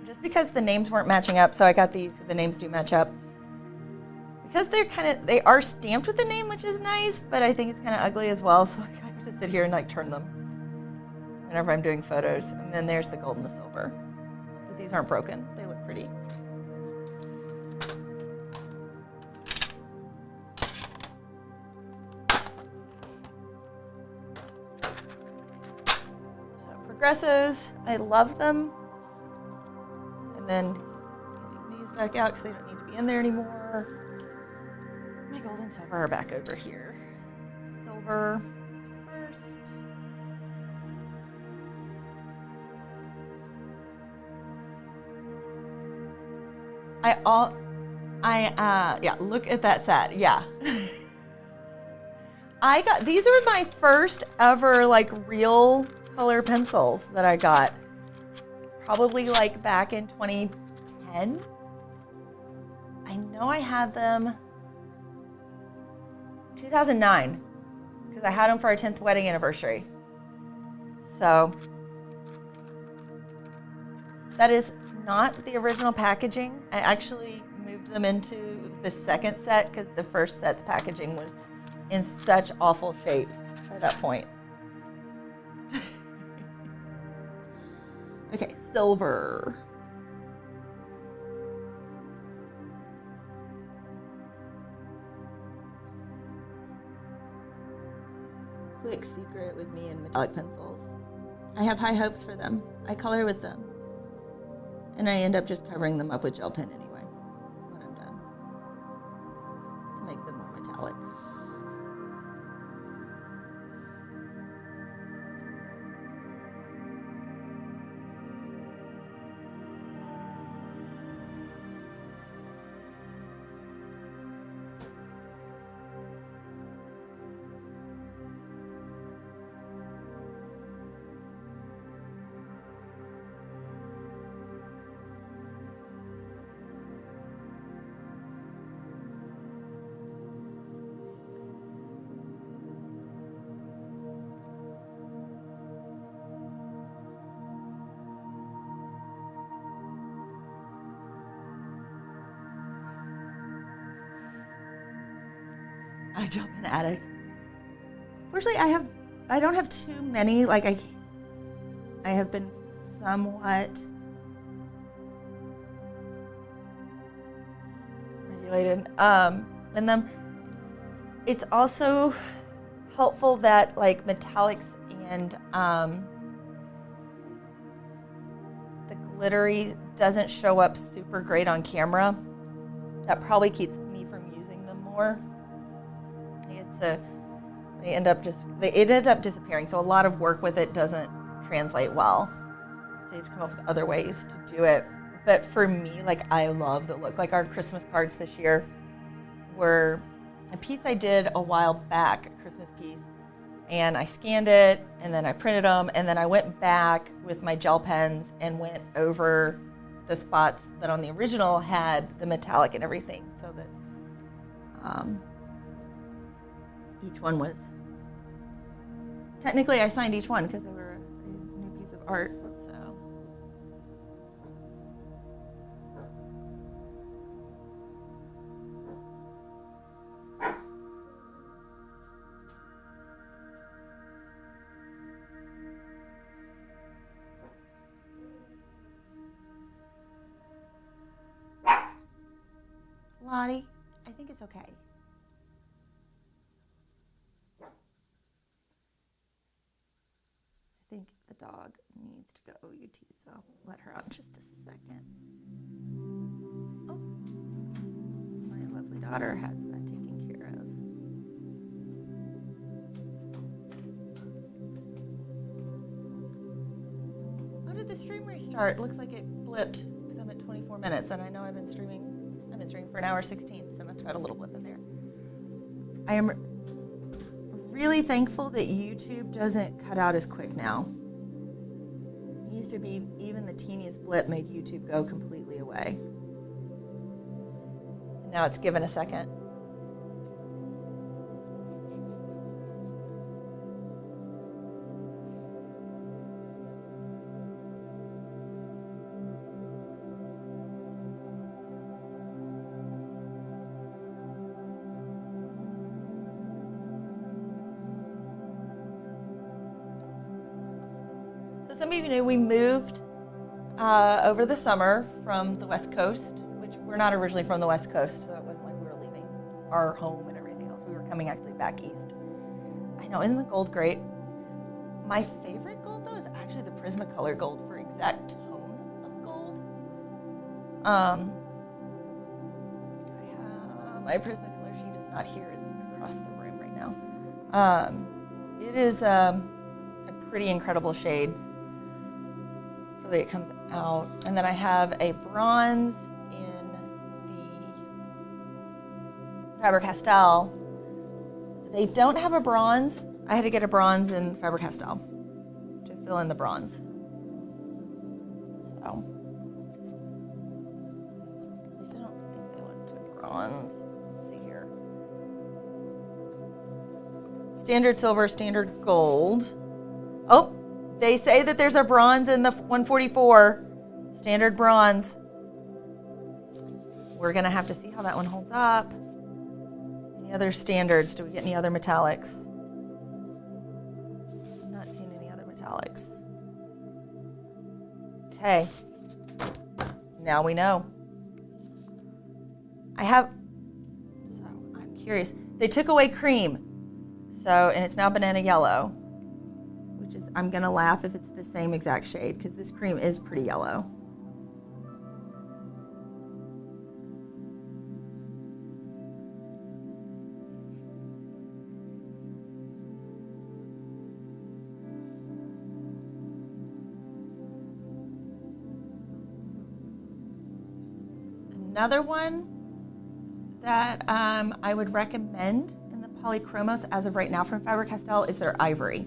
Just because the names weren't matching up, so I got these, the names do match up. Because they are stamped with the name, which is nice, but I think it's kind of ugly as well, so I have to sit here and like turn them whenever I'm doing photos. And then there's the gold and the silver. But these aren't broken, they look pretty. So Progressos, I love them. And then getting these back out because they don't need to be in there anymore. My gold and silver are back over here. Silver first. Yeah, look at that set. Yeah. These are my first ever like real color pencils that I got. Probably like back in 2010. I know I had them 2009 because I had them for our 10th wedding anniversary. So that is not the original packaging. I actually moved them into the second set because the first set's packaging was in such awful shape at that point. Okay, silver. Quick secret with me and metallic pencils. I have high hopes for them. I color with them. And I end up just covering them up with gel pen anyway when I'm done to make them more metallic. a gel pen addict. Fortunately, I don't have too many. Like I have been somewhat regulated in them. It's also helpful that like metallics and the glittery doesn't show up super great on camera. That probably keeps me from using them more. They end up disappearing. So a lot of work with it doesn't translate well. So you have to come up with other ways to do it. But for me, like I love the look. Like our Christmas cards this year were a piece I did a while back, a Christmas piece, and I scanned it and then I printed them and then I went back with my gel pens and went over the spots that on the original had the metallic and everything so that each one was, technically I signed each one because they were a new piece of art, so. Lottie, I think it's okay. I think the dog needs to go OUT, so I'll let her out in just a second. Oh, my lovely daughter has that taken care of. How did the stream restart? Looks like it blipped because I'm at 24 minutes, and I know I've been streaming for an hour 16, so I must have had a little blip in there. I am really thankful that YouTube doesn't cut out as quick now. It used to be even the teeniest blip made YouTube go completely away. And now it's given a second. Some of you know we moved over the summer from the West Coast, which we're not originally from the West Coast, so it wasn't like we were leaving our home and everything else. We were coming actually back east. I know, isn't the gold great? My favorite gold, though, is actually the Prismacolor gold for exact tone of gold. Do I have my Prismacolor sheet is not here. It's across the room right now. It is a pretty incredible shade. The way it comes out. And then I have a bronze in the Faber-Castell. They don't have a bronze. I had to get a bronze in Faber-Castell to fill in the bronze. So, at least I don't think they went to bronze. Let's see here. Standard silver, standard gold. Oh, they say that there's a bronze in the 144, standard bronze. We're gonna have to see how that one holds up. Any other standards? Do we get any other metallics? I'm not seeing any other metallics. Okay, now we know. So I'm curious. They took away cream, and it's now banana yellow. Which is, I'm gonna laugh if it's the same exact shade because this cream is pretty yellow. Another one that I would recommend in the Polychromos as of right now from Faber-Castell is their ivory.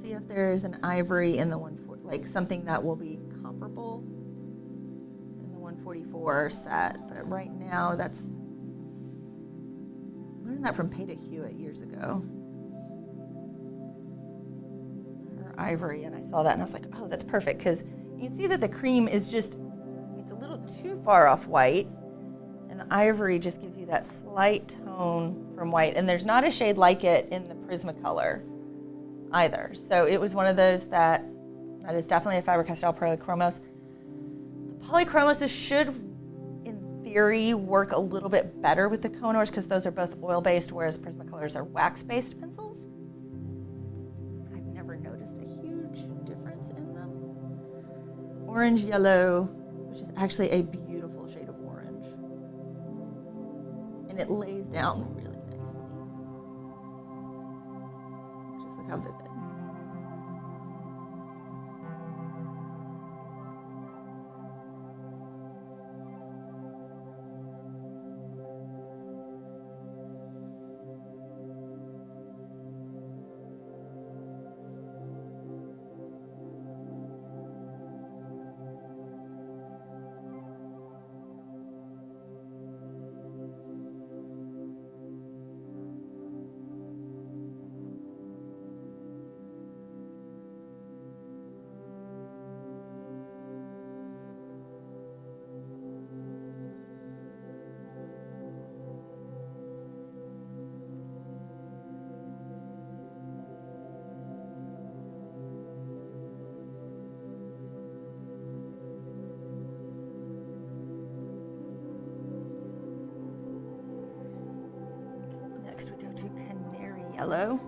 See if there's an ivory in the 140, like something that will be comparable in the 144 set. But right now, I learned that from Peta Hewitt years ago. Her ivory, and I saw that and I was like, oh, that's perfect, because you can see that the cream is just, it's a little too far off white, And the ivory just gives you that slight tone from white. And there's not a shade like it in the Prismacolor either. So it was one of those that is definitely a Faber-Castell Polychromos. The Polychromos should, in theory, work a little bit better with the Koh-I-Noors because those are both oil-based, whereas Prismacolors are wax-based pencils. I've never noticed a huge difference in them. Orange yellow, which is actually a beautiful shade of orange. And it lays down really nicely. Just look how vivid. Next we go to Canary Yellow.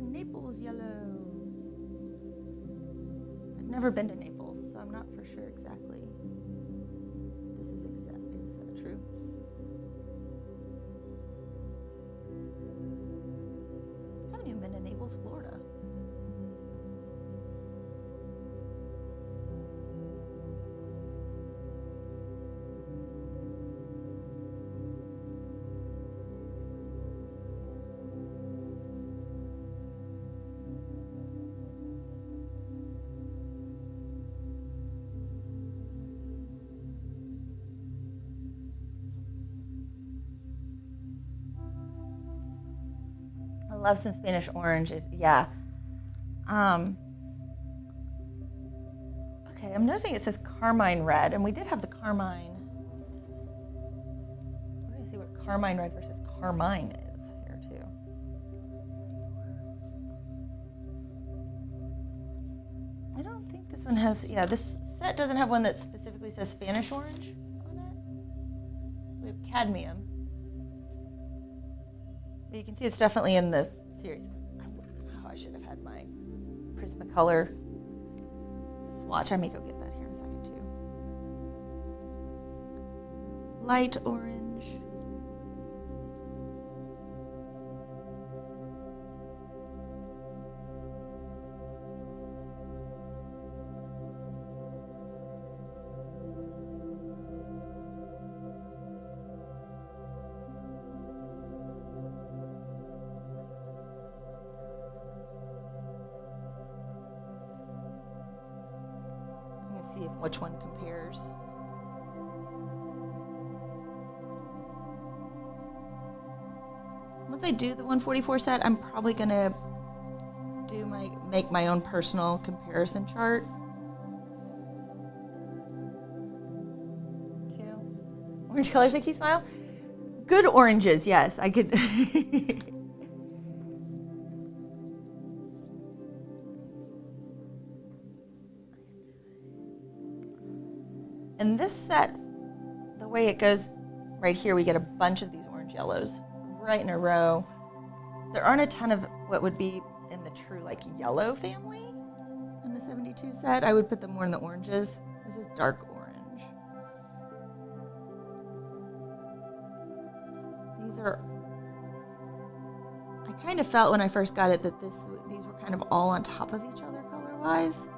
Naples Yellow. I've never been to Naples, so I'm not for sure exactly. This is exactly, is that true? I haven't even been to Naples, Florida. I love some Spanish oranges. Yeah. Okay, I'm noticing it says Carmine Red, and we did have the Carmine. Where do I see what Carmine Red versus Carmine is here too? I don't think this one has, yeah, this set doesn't have one that specifically says Spanish orange on it. We have cadmium. But you can see it's definitely in the series. Oh, I should have had my Prismacolor swatch. I may go get that here in a second too. Light orange. See if which one compares. Once I do the 144 set, I'm probably gonna make my own personal comparison chart. Two orange colors make you smile. Good oranges, yes, I could. And this set, the way it goes right here, we get a bunch of these orange yellows right in a row. There aren't a ton of what would be in the true like yellow family in the 72 set. I would put them more in the oranges. This is dark orange. these are, I kind of felt when I first got it that these were kind of all on top of each other color-wise.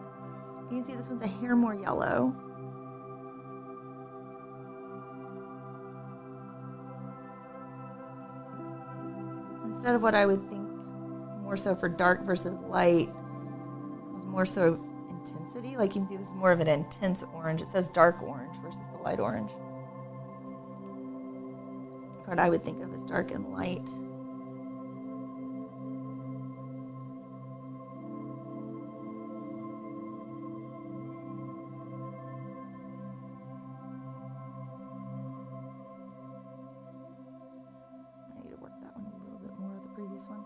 You can see this one's a hair more yellow. Instead of what I would think more so for dark versus light, was more so intensity. Like you can see this is more of an intense orange. It says dark orange versus the light orange. What I would think of as dark and light. I need to work that one a little bit more, the previous one.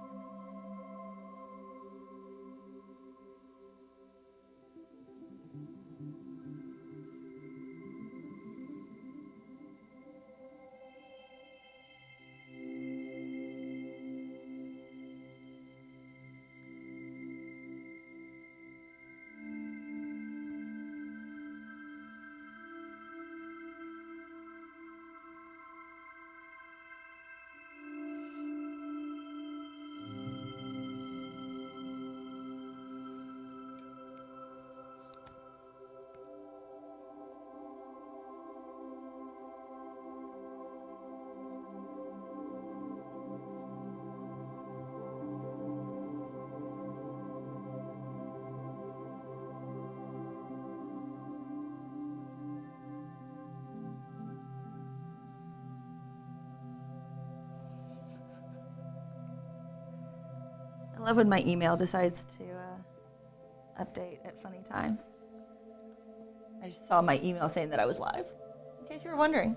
I love when my email decides to update at funny times. I just saw my email saying that I was live, in case you were wondering.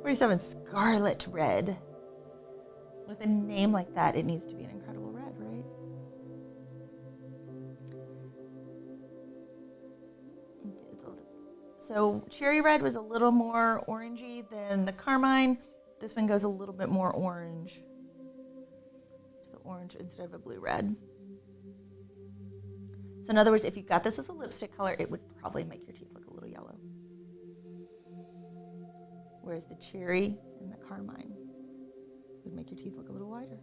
47 Scarlet Red. With a name like that, it needs to be an incredible red, right? So Cherry Red was a little more orangey than the Carmine. This one goes a little bit more orange. Orange instead of a blue red. So in other words, if you got this as a lipstick color, it would probably make your teeth look a little yellow. Whereas the cherry and the carmine would make your teeth look a little whiter.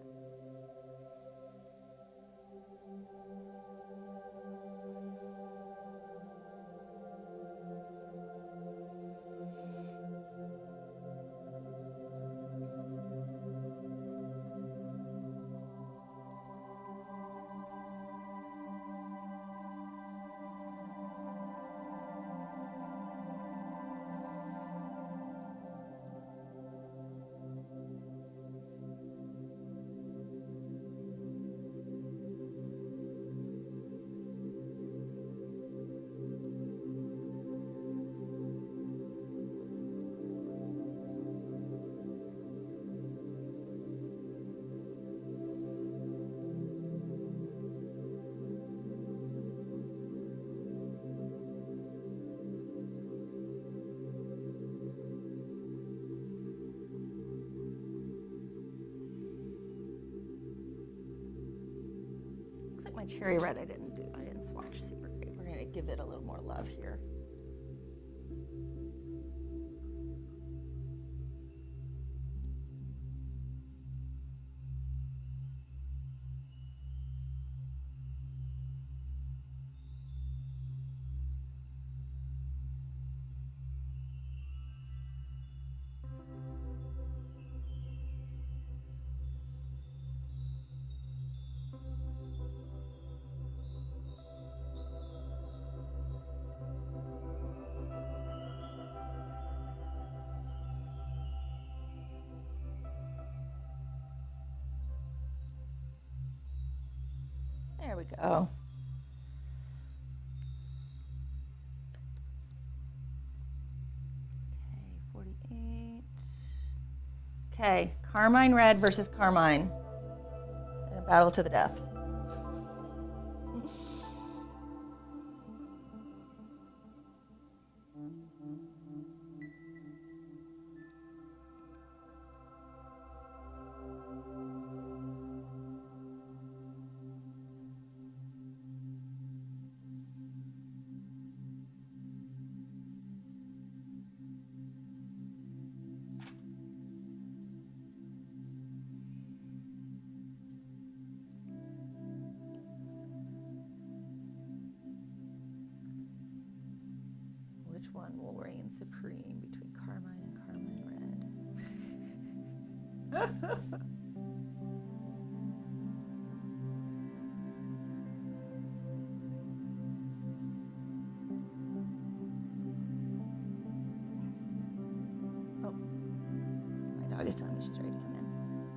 My cherry red I didn't swatch super great. We're gonna give it a little more love here. There we go. Okay, 48. Okay, Carmine Red versus Carmine in a battle to the death. which one will reign supreme between carmine and carmine red. Oh, my dog is telling me she's ready to come in.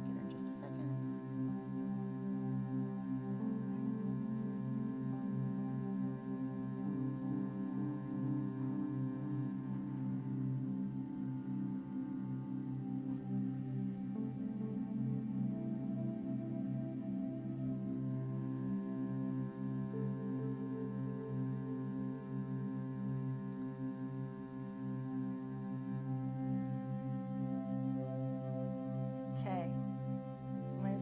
Get her in just a second.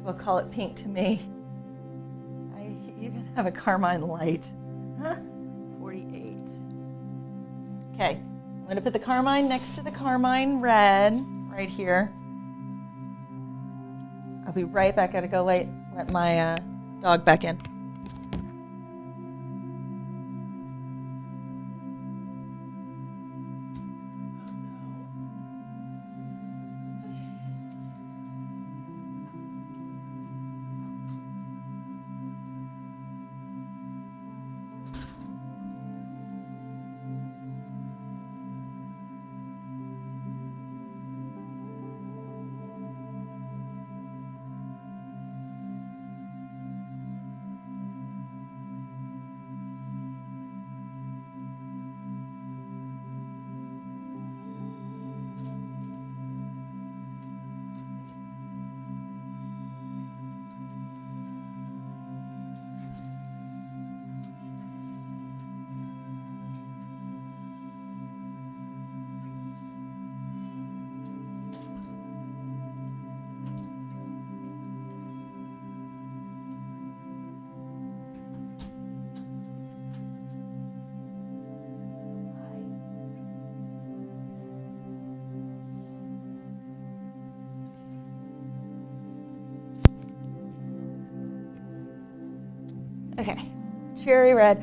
We'll call it pink to me. I even have a carmine light. 48. Okay, I'm gonna put the carmine next to the carmine red right here. I'll be right back. Gotta go let my dog back in. Okay, cherry red.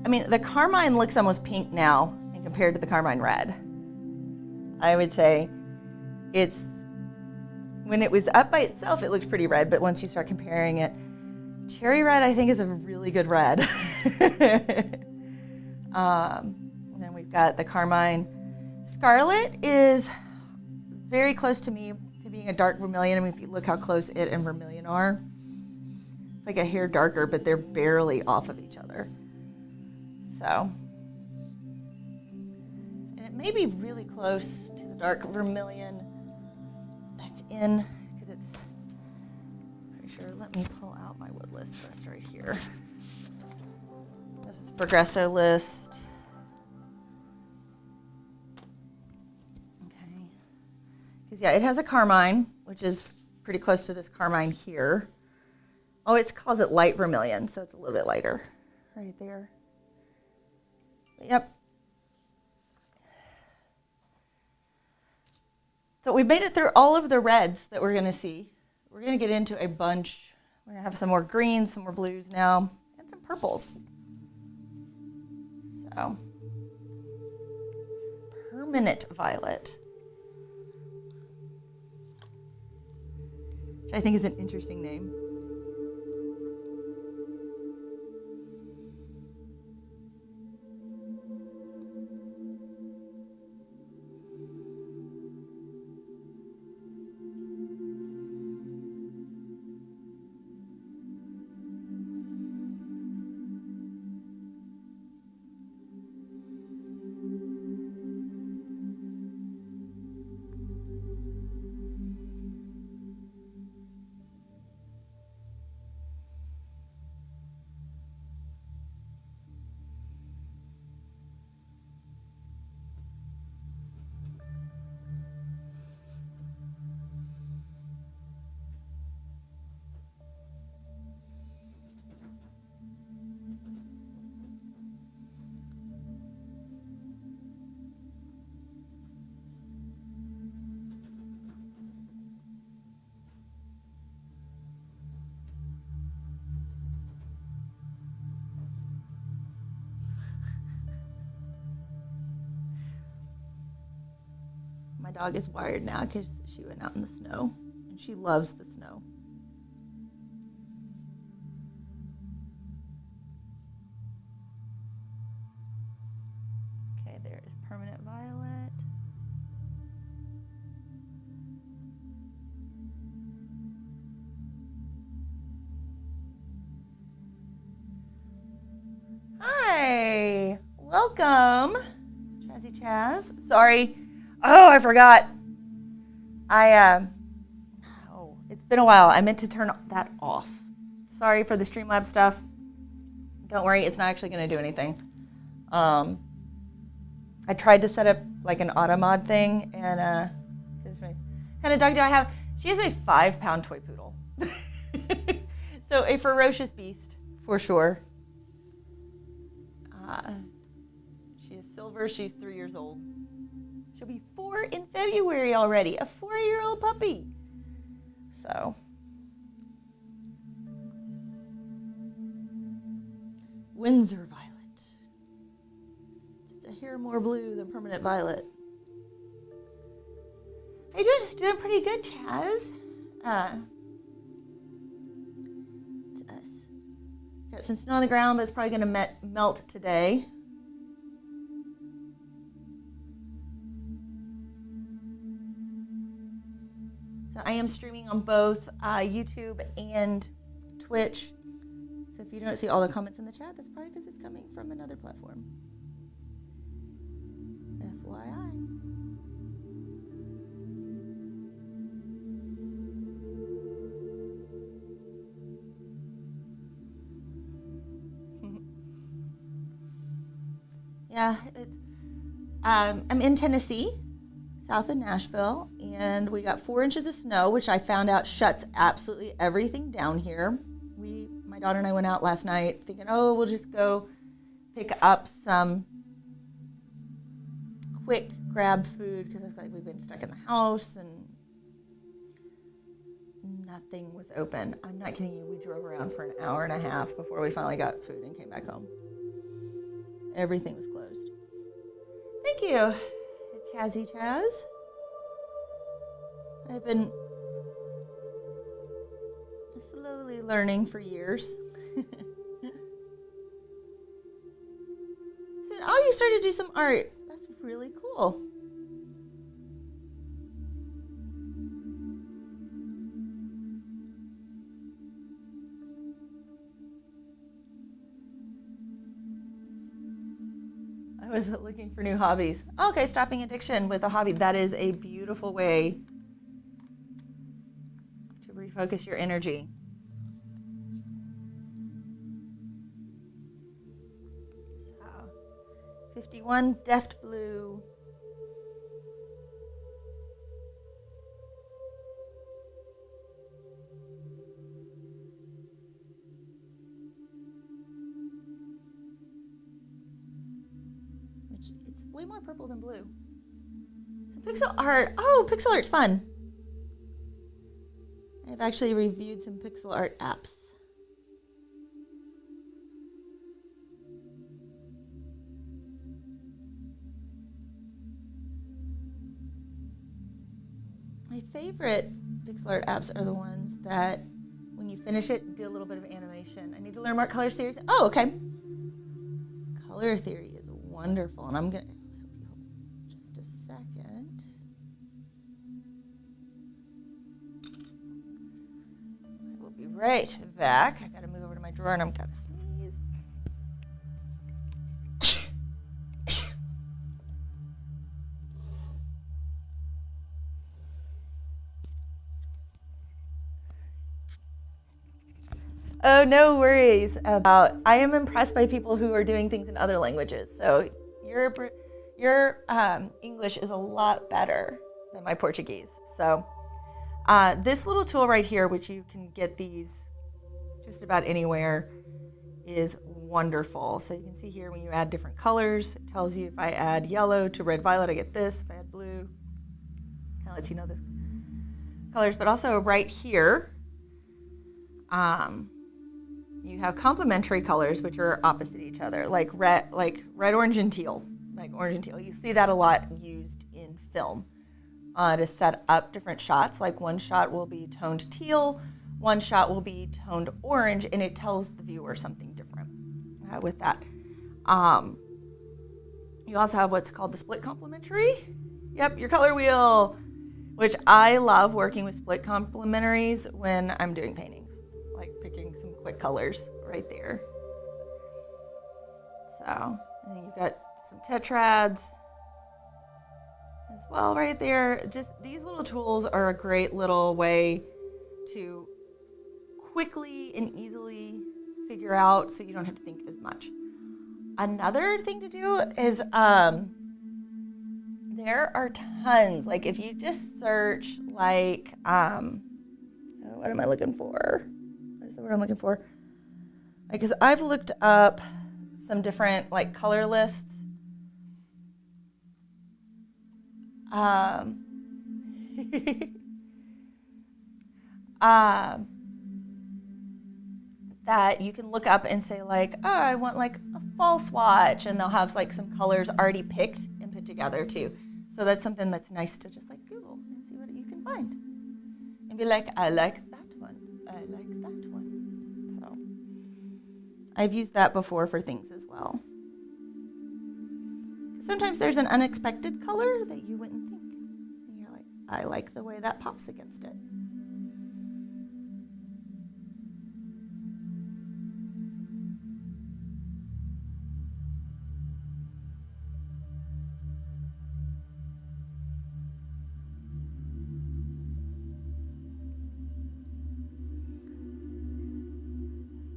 I mean, the carmine looks almost pink now and compared to the carmine red. I would say it's, when it was up by itself, it looked pretty red, but once you start comparing it, cherry red, I think, is a really good red. And then we've got the carmine. Scarlet is very close to me to being a dark vermilion. I mean, if you look how close it and vermilion are, it's like a hair darker, but they're barely off of each other. So, and it may be really close to the dark vermilion that's in, because it's pretty sure. Let me pull out my wood list right here. This is the Progresso list. Okay. Because, yeah, it has a carmine, which is pretty close to this carmine here. Oh, it calls it light vermilion, so it's a little bit lighter right there. But, yep. So we made it through all of the reds that we're going to see. We're going to get into a bunch. We're going to have some more greens, some more blues now, and some purples. So, permanent violet, which I think is an interesting name. My dog is wired now because she went out in the snow, and she loves the snow. Okay, there is permanent violet. Hi, welcome, Chazzy Chaz. Sorry. Oh, I forgot. It's been a while. I meant to turn that off. Sorry for the Streamlabs stuff. Don't worry, it's not actually going to do anything. I tried to set up like an auto mod thing, and what kind of dog do I have? She is a 5-pound toy poodle. So a ferocious beast, for sure. She is silver. She's 3 years old. She'll be 4 in February already. A 4-year-old puppy. So. Windsor violet. It's a hair more blue than permanent violet. How you doing? Doing pretty good, Chaz. It's us. Got some snow on the ground, but it's probably going to melt today. So I am streaming on both YouTube and Twitch. So if you don't see all the comments in the chat, that's probably because it's coming from another platform. FYI. Yeah, it's. I'm in Tennessee, south of Nashville, and we got 4 inches of snow, which I found out shuts absolutely everything down here. My daughter and I went out last night thinking, oh, we'll just go pick up some quick grab food because I feel like we've been stuck in the house and nothing was open. I'm not kidding you. We drove around for an hour and a half before we finally got food and came back home. Everything was closed. Thank you, Chazzy Chaz. I've been slowly learning for years. Said, oh, you started to do some art. That's really cool. I was looking for new hobbies. Okay, stopping addiction with a hobby. That is a beautiful way to refocus your energy. So, 51 Deft Blue. It's way more purple than blue. Some pixel art. Oh, pixel art's fun. I've actually reviewed some pixel art apps. My favorite pixel art apps are the ones that, when you finish it, do a little bit of animation. I need to learn more color theories. Oh, okay. Color theory is wonderful, and I'm gonna just a second. I will be right back. I gotta move over to my drawer, and I'm gonna sneeze. Oh, no worries about. I am impressed by people who are doing things in other languages. So your English is a lot better than my Portuguese. So this little tool right here, which you can get these just about anywhere, is wonderful. So you can see here when you add different colors, it tells you if I add yellow to red violet, I get this. If I add blue, kind of lets you know the colors. But also right here, you have complementary colors, which are opposite each other, like red, orange, and teal. Like orange and teal. You see that a lot used in film. to set up different shots. Like one shot will be toned teal, one shot will be toned orange, and it tells the viewer something different with that. You also have what's called the split complementary. Yep, your color wheel, which I love working with split complementaries when I'm doing paintings, like picking some quick colors right there. So, and then you've got some tetrads as well right there. Just these little tools are a great little way to quickly and easily figure out so you don't have to think as much. Another thing to do is there are tons. Like if you just search like, what am I looking for? What is the word I'm looking for? Because I've looked up some different like color lists. That you can look up and say like, oh, I want like a fall swatch, and they'll have like some colors already picked and put together too. So that's something that's nice to just like Google and see what you can find. And be like, I like that one. I like that one. So I've used that before for things as well. Sometimes there's an unexpected color that you wouldn't think. And you're like, I like the way that pops against it.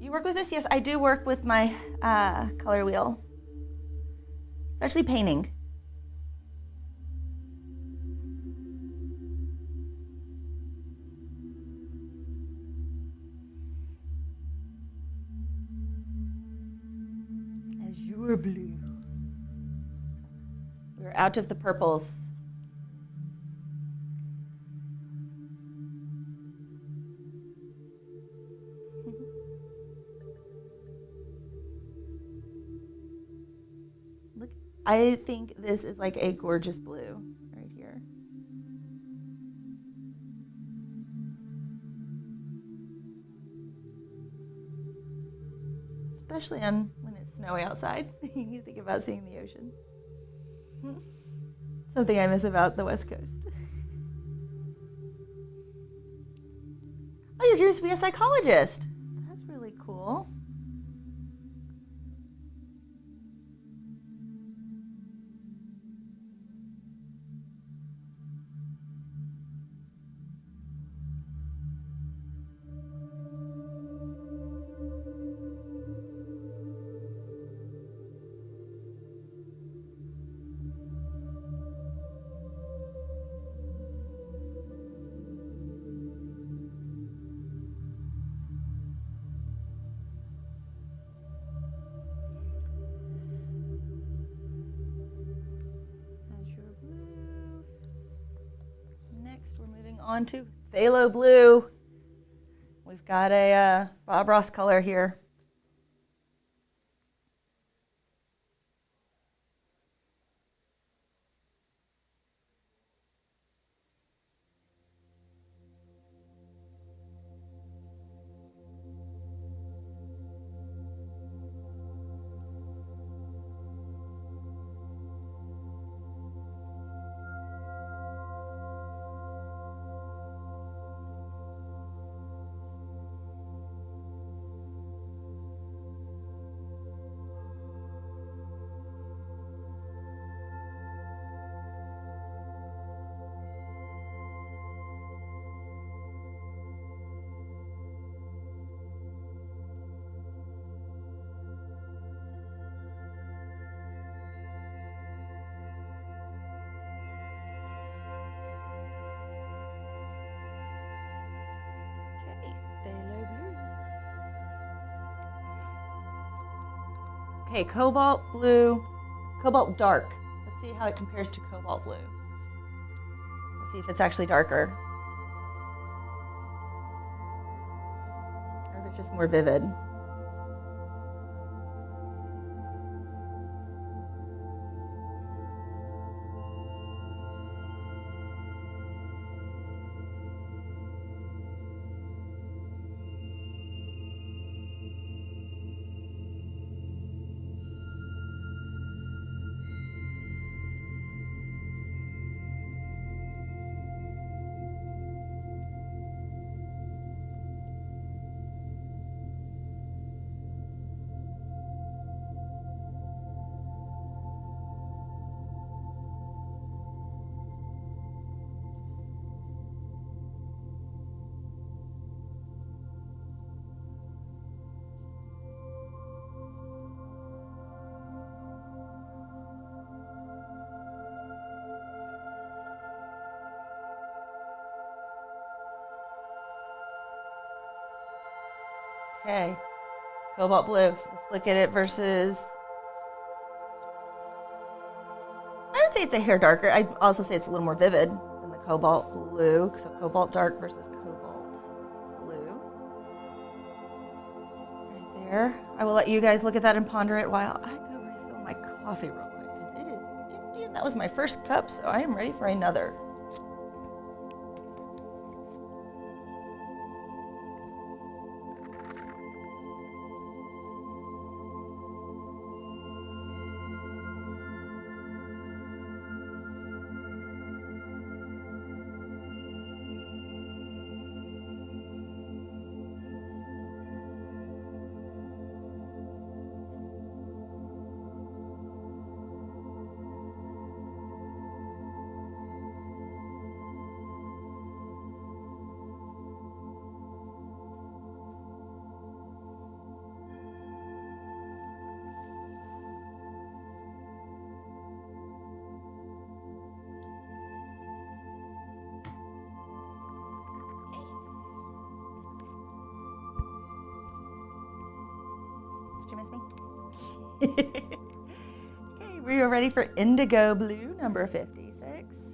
You work with this? Yes, I do work with my color wheel, especially painting. Azure blue. We're out of the purples. Look, I think this is like a gorgeous blue right here. Especially on when it's snowy outside. You think about seeing the ocean. Something I miss about the West Coast. Oh, your dreams to be a psychologist. That's really cool. We're moving on to phthalo blue. We've got a Bob Ross color here. Phthalo blue. Okay, cobalt blue, cobalt dark. Let's see how it compares to cobalt blue. We'll see if it's actually darker. Or if it's just more vivid. Okay. Cobalt blue. Let's look at it versus... I would say it's a hair darker. I'd also say it's a little more vivid than the cobalt blue. So cobalt dark versus cobalt blue. Right there. I will let you guys look at that and ponder it while I go refill my coffee real quick because it is empty and that was my first cup, so I am ready for another. Did you miss me? Okay, we are ready for indigo blue, number 56.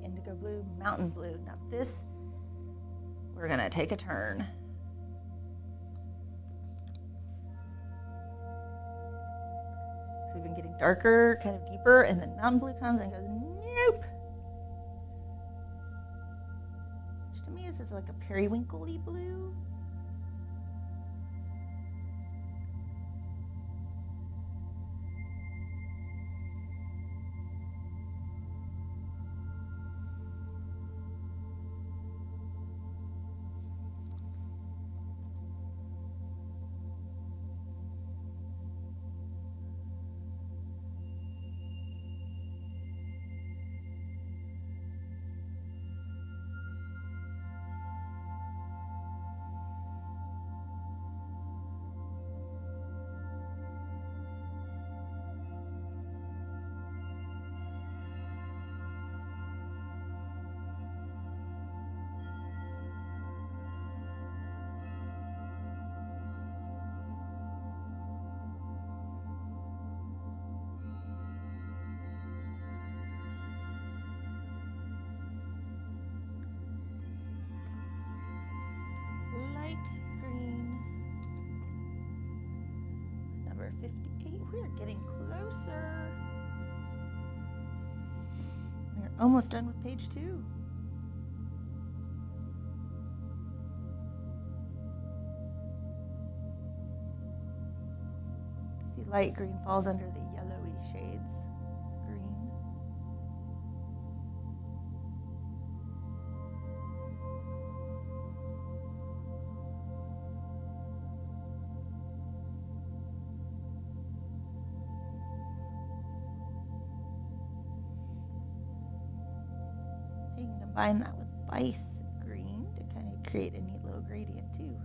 Indigo blue, mountain blue. Now this, we're gonna take a turn. So we've been getting darker, kind of deeper, and then mountain blue comes and goes, nope. Which to me, this is like a periwinkle-y blue. Green, number 58. We're getting closer. We're almost done with page 2. See, light green falls under the yellowy shades of green. combine that with Bice green to kind of create a neat little gradient too.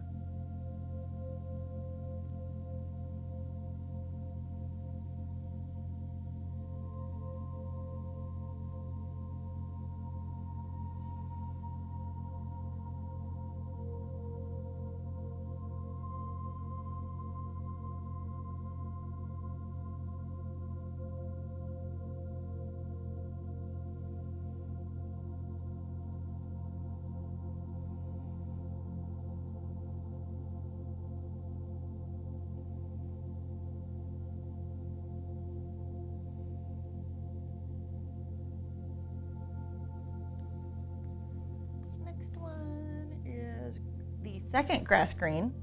Next one is the second grass green.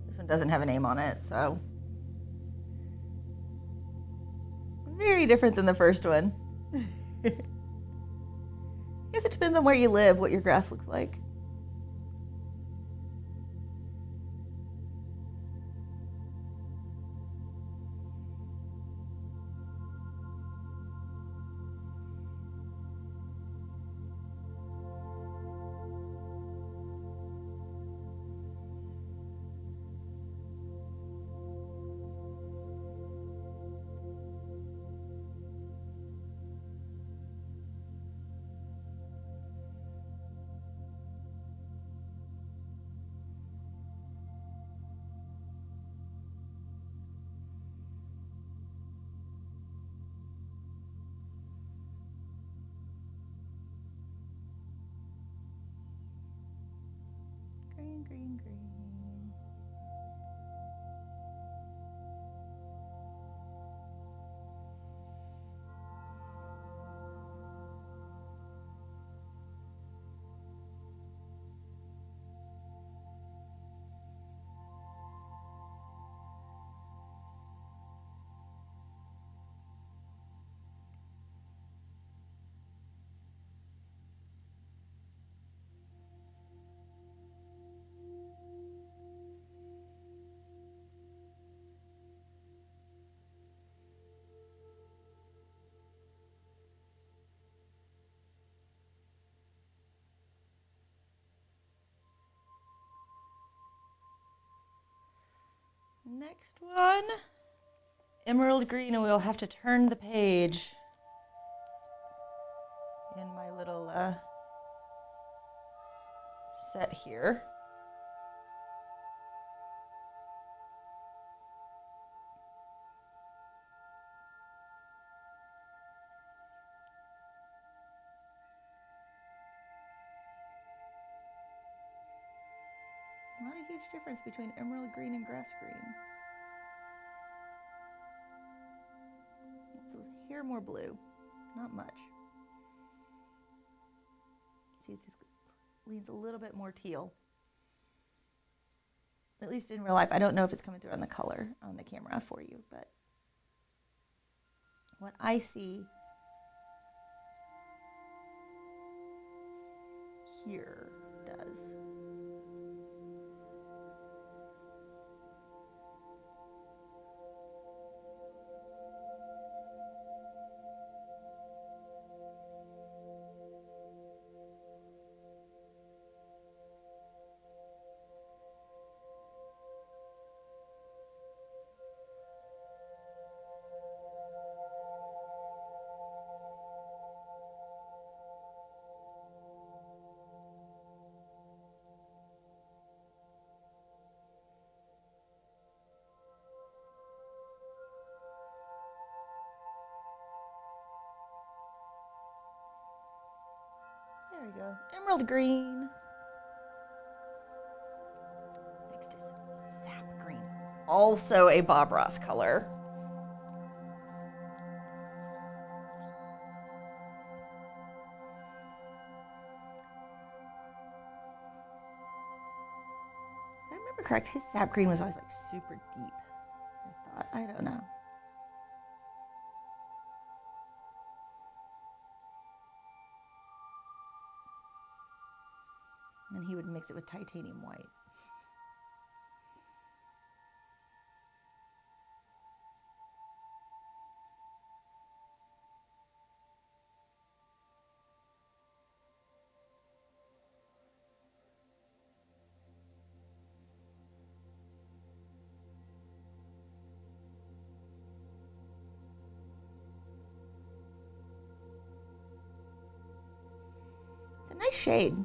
This one doesn't have a name on it, so very different than the first one. I guess it depends on where you live, what your grass looks like. Green, green, green. Next one, emerald green, and we'll have to turn the page in my little set here. Not a huge difference between emerald green and grass green. It's a hair more blue, not much. See, it leans a little bit more teal. At least in real life. I don't know if it's coming through on the color on the camera for you, but what I see here does. There we go. Emerald green. Next is sap green. Also a Bob Ross color. If I remember correct, his sap green was always like super deep. I thought, I don't know. And he would mix it with titanium white. Nice shade.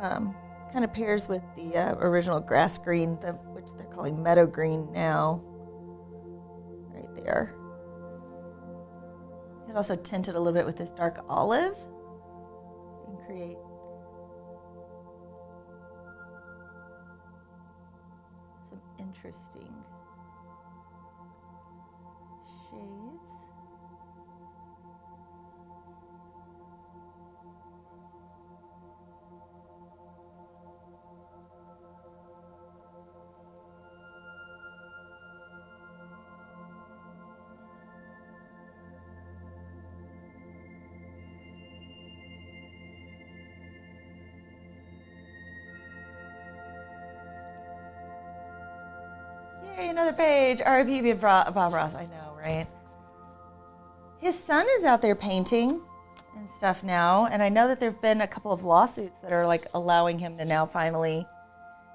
Kind of pairs with the original grass green, which they're calling meadow green now. Right there. It also tinted a little bit with this dark olive. You can create some interesting shades. Yay, another page. R.I.P. Bob Ross. I know, right? His son is out there painting and stuff now, and I know that there have been a couple of lawsuits that are like allowing him to now finally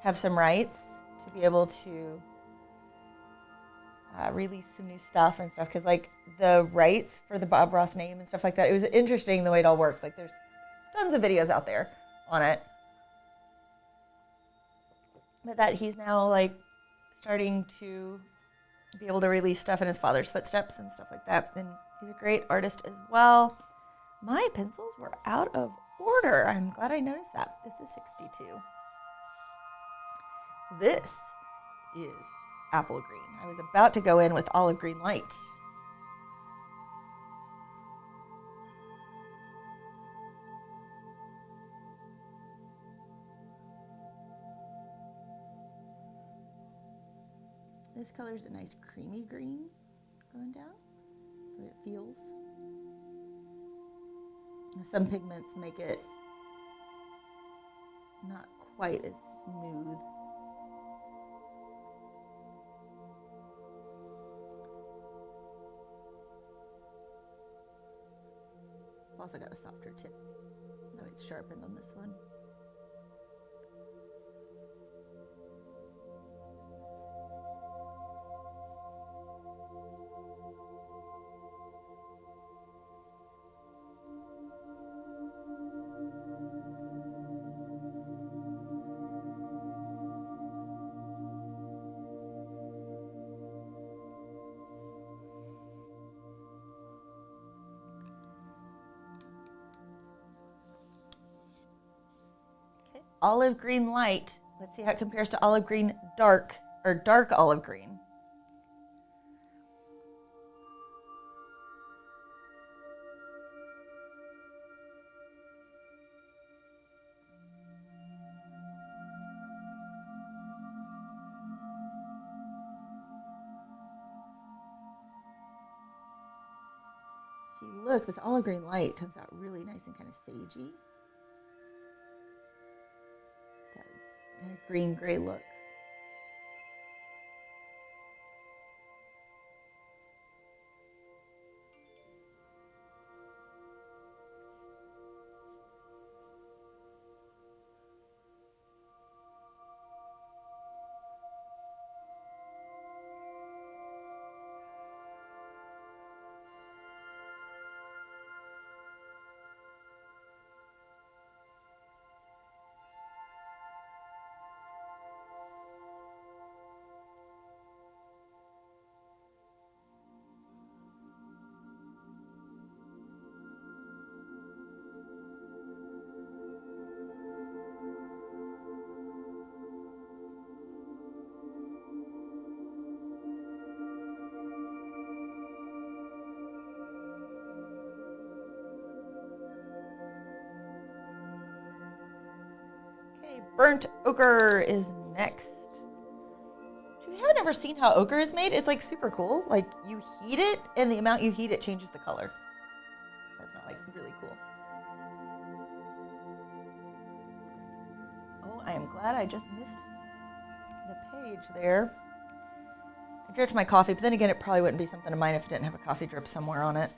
have some rights to be able to release some new stuff and stuff, because like the rights for the Bob Ross name and stuff like that, it was interesting the way it all works. Like there's tons of videos out there on it, but that he's now like starting to be able to release stuff in his father's footsteps and stuff like that. And he's a great artist as well. My pencils were out of order. I'm glad I noticed that. This is 62. This is apple green. I was about to go in with olive green light. This color is a nice creamy green going down, the way it feels. Some pigments make it not quite as smooth. I've also got a softer tip, though it's sharpened on this one. Olive green light. Let's see how it compares to olive green dark, or dark olive green. If you look, this olive green light comes out really nice and kind of sagey. Kind of green-gray look. Burnt ochre is next. If you haven't ever seen how ochre is made, it's like super cool. Like you heat it, and the amount you heat it changes the color. That's not like really cool. Oh, I am glad I just missed the page there. I dripped my coffee, but then again, it probably wouldn't be something of mine if it didn't have a coffee drip somewhere on it.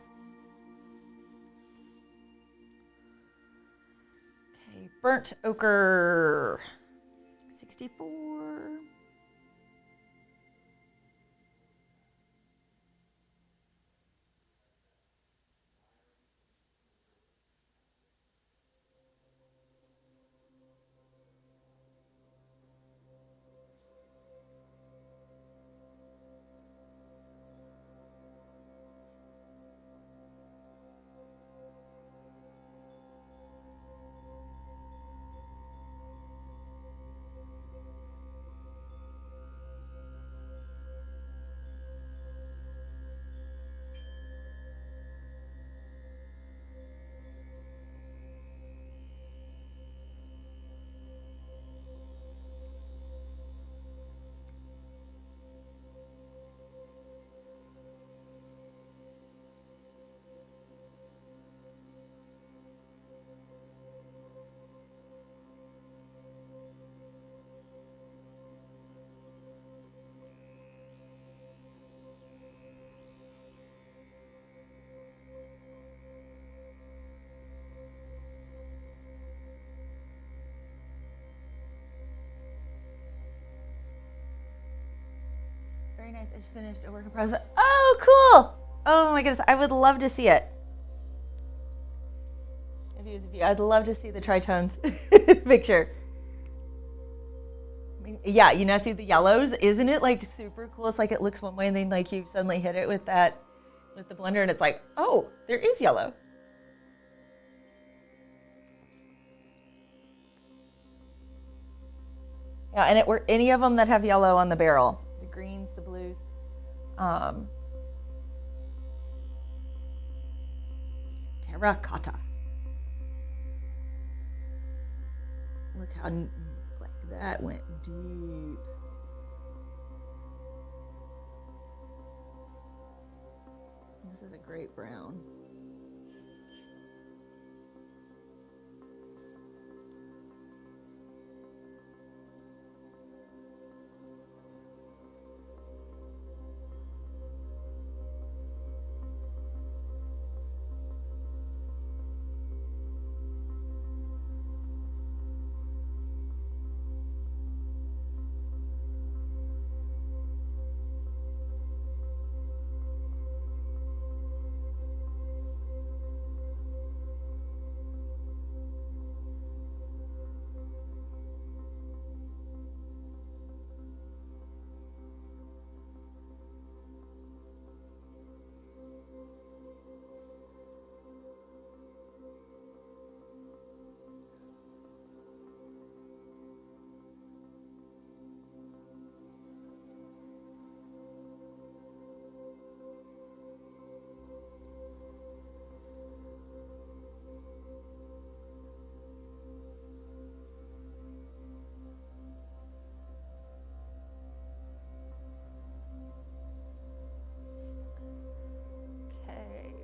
Burnt ochre, 64. very nice. I just finished a work in progress. Oh, cool. Oh my goodness. I would love to see it. If you use a view, I'd love to see the tritones picture. I mean, yeah, you now see the yellows. Isn't it like super cool? It's like it looks one way and then like you suddenly hit it with the blender and it's like, oh, there is yellow. Yeah, and any of them that have yellow on the barrel, the greens, the blues. Terracotta. Look how like that went deep. This is a great brown.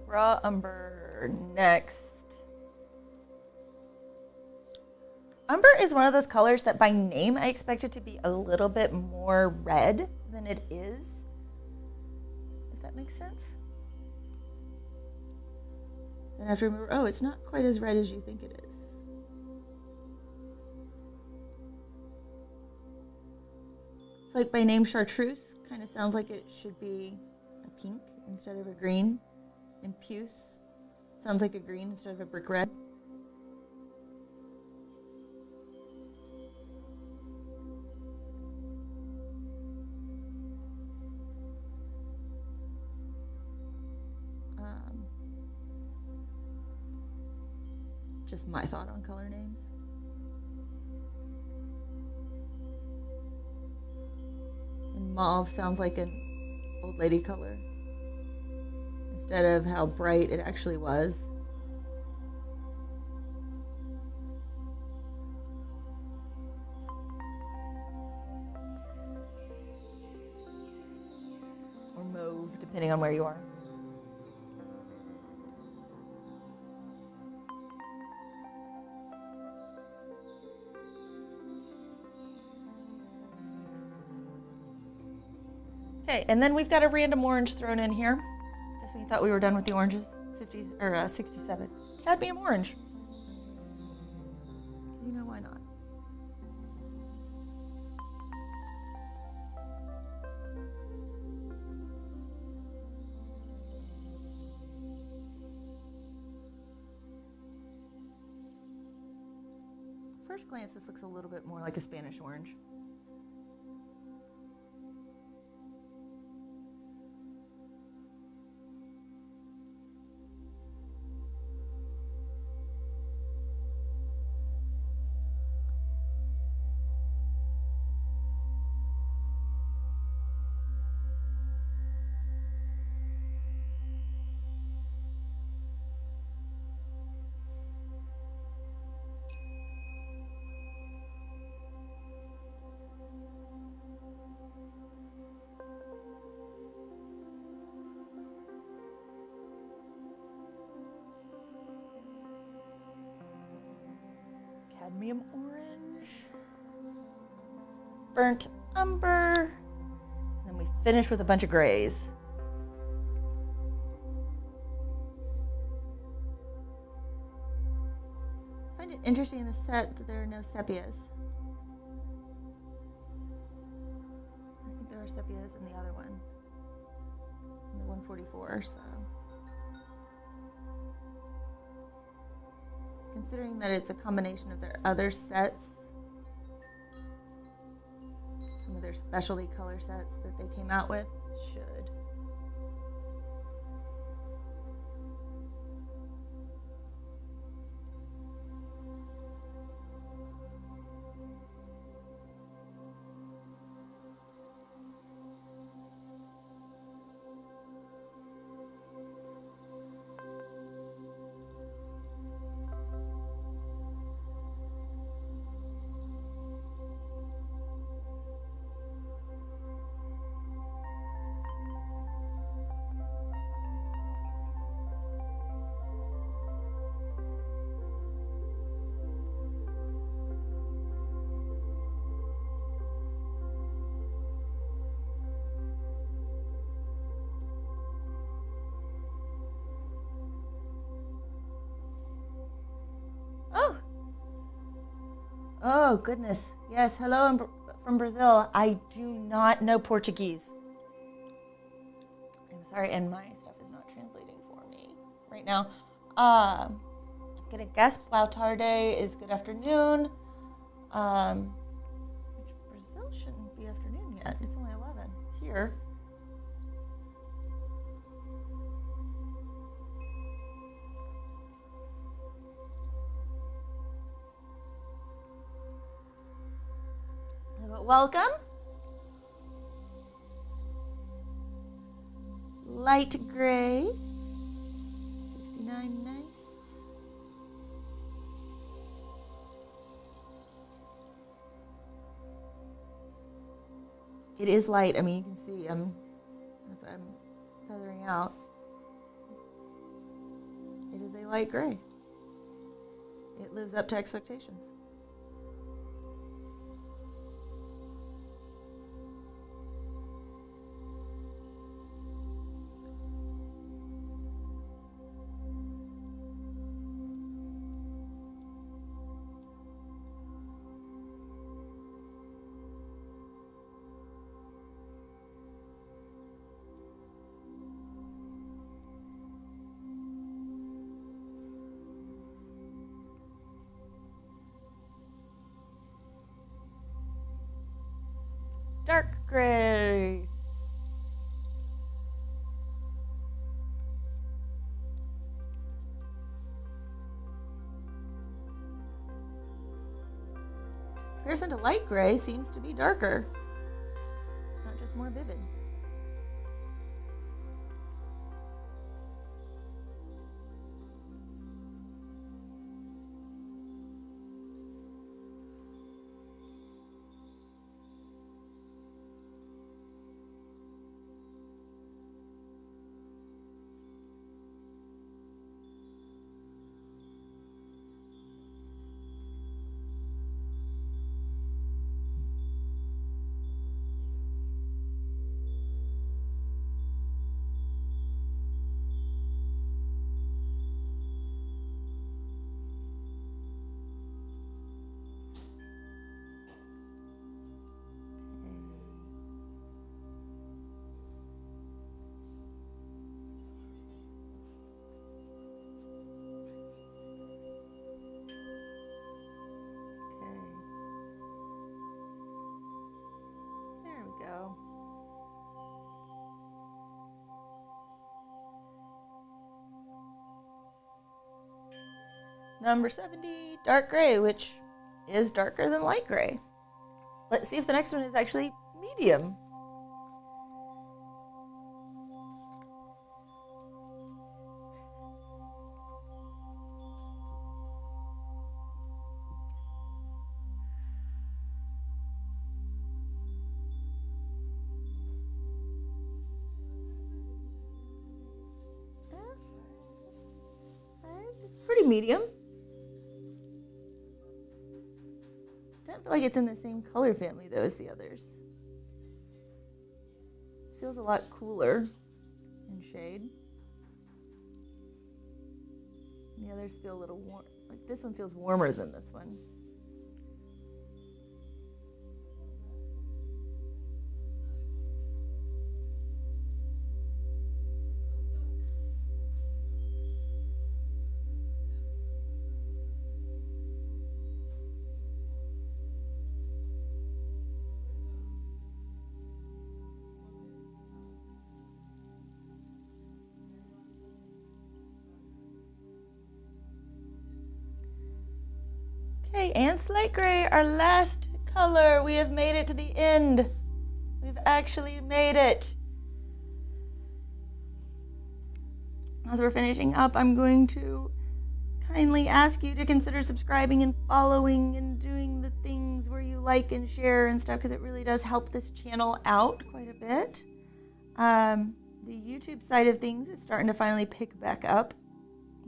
Raw umber next. Umber is one of those colors that by name I expect it to be a little bit more red than it is, if that makes sense. Then I have to remember, oh, it's not quite as red as you think it is. It's like by name chartreuse kind of sounds like it should be a pink instead of a green. And puce sounds like a green instead of a brick red. Just my thought on color names. And mauve sounds like an old lady color, instead of how bright it actually was. Or mauve, depending on where you are. Okay, and then we've got a random orange thrown in here. Just when you thought we were done with the oranges, 67. Cadmium orange. You know why not? First glance, this looks a little bit more like a Spanish orange. Cadmium orange, burnt umber, then we finish with a bunch of grays. I find it interesting in the set that there are no sepias. I think there are sepias sepias in the other one, in the 144. So, considering that it's a combination of their other sets, some of their specialty color sets that they came out with, should. Oh, goodness. Yes, hello from Brazil. I do not know Portuguese. I'm sorry, and my stuff is not translating for me right now. I'm going to guess Boa Tarde is good afternoon. Which Brazil shouldn't be afternoon yet. It's only 11 here. Welcome. Light gray. 69, nice. It is light. I mean, you can see as I'm feathering out. It is a light gray. It lives up to expectations. Dark gray. Comparison to light gray seems to be darker, not just more vivid. Go. Number 70, dark gray, which is darker than light gray. Let's see if the next one is actually medium. Pretty medium. Don't feel like it's in the same color family though as the others. This feels a lot cooler in shade. And the others feel a little warm. Like this one feels warmer than this one. Okay, and slate gray, our last color. We have made it to the end. We've actually made it. As we're finishing up, I'm going to kindly ask you to consider subscribing and following and doing the things where you like and share and stuff, because it really does help this channel out quite a bit. The YouTube side of things is starting to finally pick back up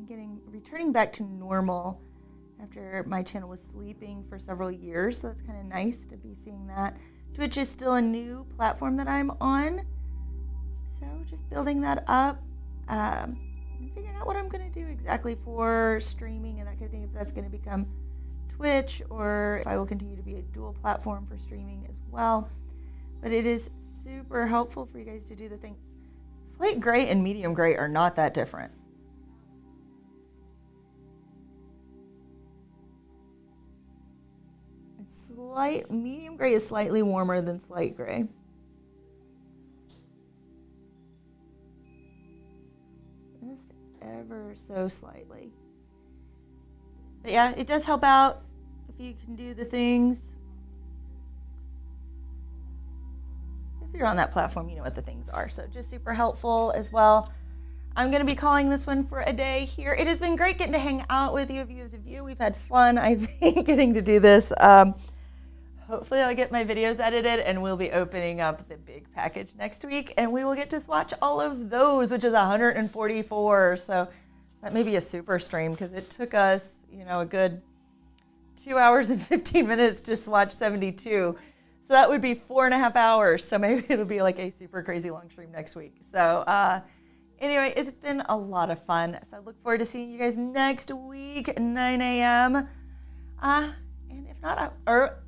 and returning back to normal after my channel was sleeping for several years. So that's kind of nice to be seeing that. Twitch is still a new platform that I'm on. So just building that up. And figuring out what I'm going to do exactly for streaming and that kind of thing, if that's going to become Twitch or if I will continue to be a dual platform for streaming as well. But it is super helpful for you guys to do the thing. Slate gray and medium gray are not that different. Medium gray is slightly warmer than slate gray. Just ever so slightly. But yeah, it does help out if you can do the things. If you're on that platform, you know what the things are. So just super helpful as well. I'm going to be calling this one for a day here. It has been great getting to hang out with you as a view. We've had fun, I think, getting to do this. Hopefully I'll get my videos edited and we'll be opening up the big package next week and we will get to swatch all of those, which is 144. So that may be a super stream because it took us, a good 2 hours and 15 minutes to swatch 72. So that would be 4.5 hours. So maybe it'll be like a super crazy long stream next week. So anyway, it's been a lot of fun. So I look forward to seeing you guys next week at 9 a.m. And if not,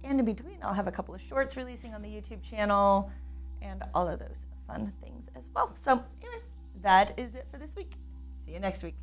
and in between, I'll have a couple of shorts releasing on the YouTube channel and all of those fun things as well. So anyway, that is it for this week. See you next week.